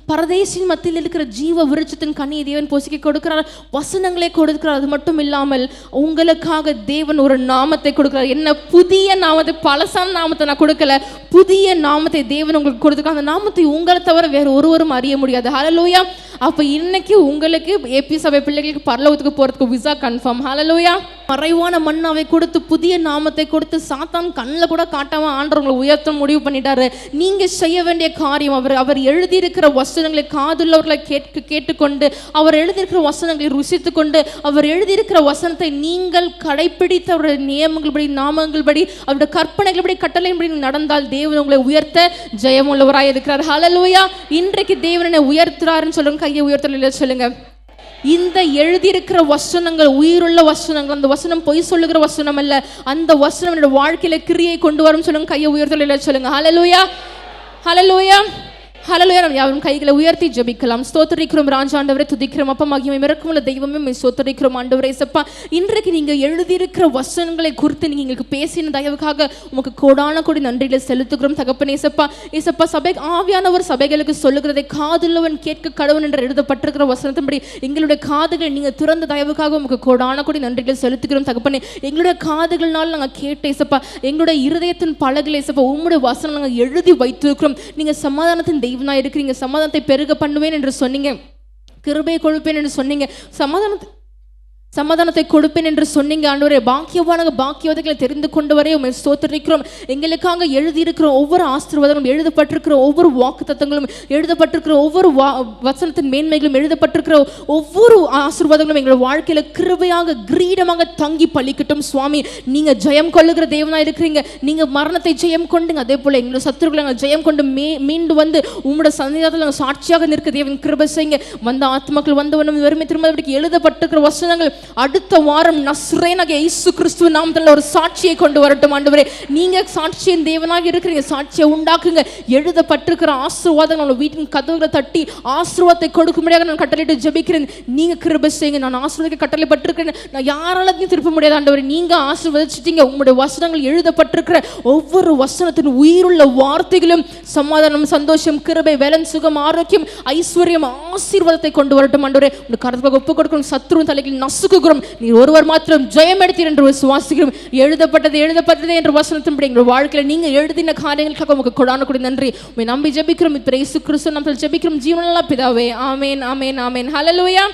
பரதேசின் மத்தியில் இருக்கிற ஜீவ விருட்சத்தின் கனியை தேவன் போஷிக்க கொடுக்கிறார். வசனங்களை கொடுக்கிறார். அது மட்டும் இல்லாமல் உங்களுக்காக தேவன் ஒரு நாமத்தை கொடுக்கிறார். என்ன புதிய நாமத்தை, பழசான நாமத்தை நான் கொடுக்கல, புதிய நாமத்தை தேவன் உங்களுக்கு கொடுத்துருக்காங்க. அந்த நாமத்தை உங்களை தவிர வேறு ஒருவரும் அறிய முடியாது. ஹல்லேலூயா. அப்போ இன்னைக்கு உங்களுக்கு ஏபி சபை பிள்ளைகளுக்கு பரலோகத்துக்கு போகிறதுக்கு விசா கன்ஃபார்ம். ஹல்லேலூயா. மறைவான மன்னாவை கொடுத்து புதிய நாமத்தை கொடுத்து சாத்தான் கண்ணில் கூட காட்டாம ஆண்டவங்களை உயர்த்த முடிவு பண்ணிட்டாரு. நீங்க செய்ய வேண்டிய காரியம், அவர் எழுதியிருக்கிற வசனங்களை காதுள்ளவர்களை கேட்டுக்கொண்டு, அவர் எழுதியிருக்கிற வசனங்களை ருசித்து கொண்டு, அவர் எழுதியிருக்கிற வசனத்தை நீங்கள் கடைபிடித்து அவருடைய நியமங்கள்படி, நாமங்கள்படி, அவருடைய கற்பனைகள்படி, கட்டளையின்படி நடந்தால் தேவன் உங்களை உயர்த்த ஜெயமுள்ளவராய் இருக்கிறார். ஹல்லேலூயா. இன்றைக்கு தேவனை உயர்த்துறாருன்னு சொல்லுங்க. கையை உயர்த்தல சொல்லுங்க. இந்த எழுதியிருக்கிற வசனங்கள் உயிருள்ள வசனங்கள். அந்த வசனம் பொய் சொல்லுகிற வசனம் அல்ல. அந்த வசனம் என்னோட வாழ்க்கையில கிரியை கொண்டு வரும் சொல்லுங்க. கையை உயர்த்தல சொல்லுங்க. ஹல்லேலூயா. ஹல்லேலூயா. ஹல்லேலூயா. நாம் யாரும் கைகளை உயர்த்தி ஜெபிக்கலாம். ஸ்தோத்திரிக்கிறோம் ராஜாண்டவரே, துதிக்கிறோம் அப்பா, மகிமை மிரக்கமுள்ள தெய்வமே ஸ்தோத்திரிக்கிறோம் ஆண்டவரே. சப்பா, இன்றைக்கு நீங்க எழுதியிருக்கிற வசனங்களை குறித்து நீங்க எங்களுக்கு பேசின தயவுக்காக உமக்கு கோடான கோடி நன்றிகளை செலுத்துகிறோம் தகப்பனே. சப்பா, ஏசப்பா, சபை ஆவியானவர் சபைகளுக்கு சொல்லுகிறதை காதுள்ளவன் கேட்க கடவுள் என்று எழுதப்பட்டிருக்கிற வசனத்தின்படி எங்களுடைய காதுகளை நீங்க திறந்த தயவுக்காக உமக்கு கோடான கோடி நன்றிகளை செலுத்துகிறோம் தகப்பனே. எங்களுடைய காதுகள்னால நாங்கள் கேட்ட ஏசப்பா, எங்களுடைய இருதயத்தின் பலகையில் ஏசப்பா உம்முடைய வசனம் நாங்கள் எழுதி வைத்திருக்கிறோம். நீங்க சமாதானத்தின் தெய்வனாய் இருக்கிறீங்க. சமாதானத்தை பெருக பண்ணுவேன் என்று சொன்னீங்க, கிருபையை கொடுப்பேன் என்று சொன்னீங்க, சமாதானத்தை கொடுப்பேன் என்று சொன்னீங்க ஆண்டவரே. பாக்கியவான்களை தெரிந்து கொண்டு வரை உம்மை ஸ்தோத்திரிக்கிறோம். எங்களுக்காக எழுதியிருக்கிற ஒவ்வொரு ஆசீர்வாதங்களும், எழுதப்பட்டிருக்கிற ஒவ்வொரு வாக்குத்தத்தங்களும், எழுதப்பட்டிருக்கிற ஒவ்வொரு வசனத்தின் மேன்மைகளும், எழுதப்பட்டிருக்கிற ஒவ்வொரு ஆசீர்வாதங்களும் எங்களோட வாழ்க்கையில கிருபையாக கிரீடமாக தங்கி பலிக்கட்டும் சுவாமி. நீங்க ஜெயம் கொள்ளுகிற தேவனா இருக்கிறீங்க. நீங்க மரணத்தை ஜெயம் கொண்டுங்க, அதே போல எங்களோட சத்துருக்களை நாங்கள் ஜெயம் கொண்டு மீண்டு வந்து உங்களோட சன்னிதானத்தில் நாங்கள் சாட்சியாக நிற்க தேவன் கிருபை செய்யுங்க. வந்த ஆத்மாக்கள் வந்தவனும் வெறுமை திரும்ப எழுதப்பட்டிருக்கிற வசனங்கள் அடுத்த வாரம் நஸ்ரேனாகிய இயேசு கிறிஸ்துவின் நாமத்தில் ஒரு சாட்சியை கொண்டு வரட்டும் ஆண்டவரே. நீங்க சாட்சியின் தேவனாக இருக்கிறீங்க. சாட்சியை உண்டாக்குங்க. எழுதப்பட்டிருக்கிற ஆசீர்வாதங்கள் வீட்டின் கதவுகளை தட்டி ஆசீர்வாதத்தை கொடுக்கும்படியாக நான் கட்டளையிட்டு ஜெபிக்கிறேன். நீங்க கிருபை செய்யுங்க. நான் ஆசீர்வாதத்தை கட்டளைப்பட்டிருக்கிறேன். நான் யாராலையும் திருப்ப முடியாது ஆண்டவரே. நீங்க ஆசீர்வதிச்சிட்டீங்க. உங்களுடைய வசனங்கள் எழுதப்பட்டிருக்கிற ஒவ்வொரு வசனத்தின் உயிருள்ள வார்த்தைகளும் சமாதானம், சந்தோஷம், கிருபை, வேலன், சுகம், ஆரோக்கியம், ஐஸ்வர்யம், ஆசீர்வாதத்தை கொண்டு வரட்டும் ஆண்டவரே. உங்க கருத்துக்காக ஒப்பு கொடுக்கணும். சத்ருவின் தலையில் நசுக்கு நீ ஒருவர் மாத்திரம் ஜெயம் எடுத்தீர் என்று விசுவாசிக்கிறோம். எழுதப்பட்டது என்ற வசனத்தின்படி எங்கள் வாழ்க்கையில் நீங்க எழுதின காரியங்களுக்காக உங்களுக்கு கொடான கொடி நன்றி. உம்மை நம்பி ஜெபிக்கிறோம். இயேசு கிறிஸ்து நாமத்தில் ஜெபிக்கிறோம் ஜீவனுள்ள பிதாவே. ஆமென், ஆமென், ஆமென். ஹல்லேலூயா.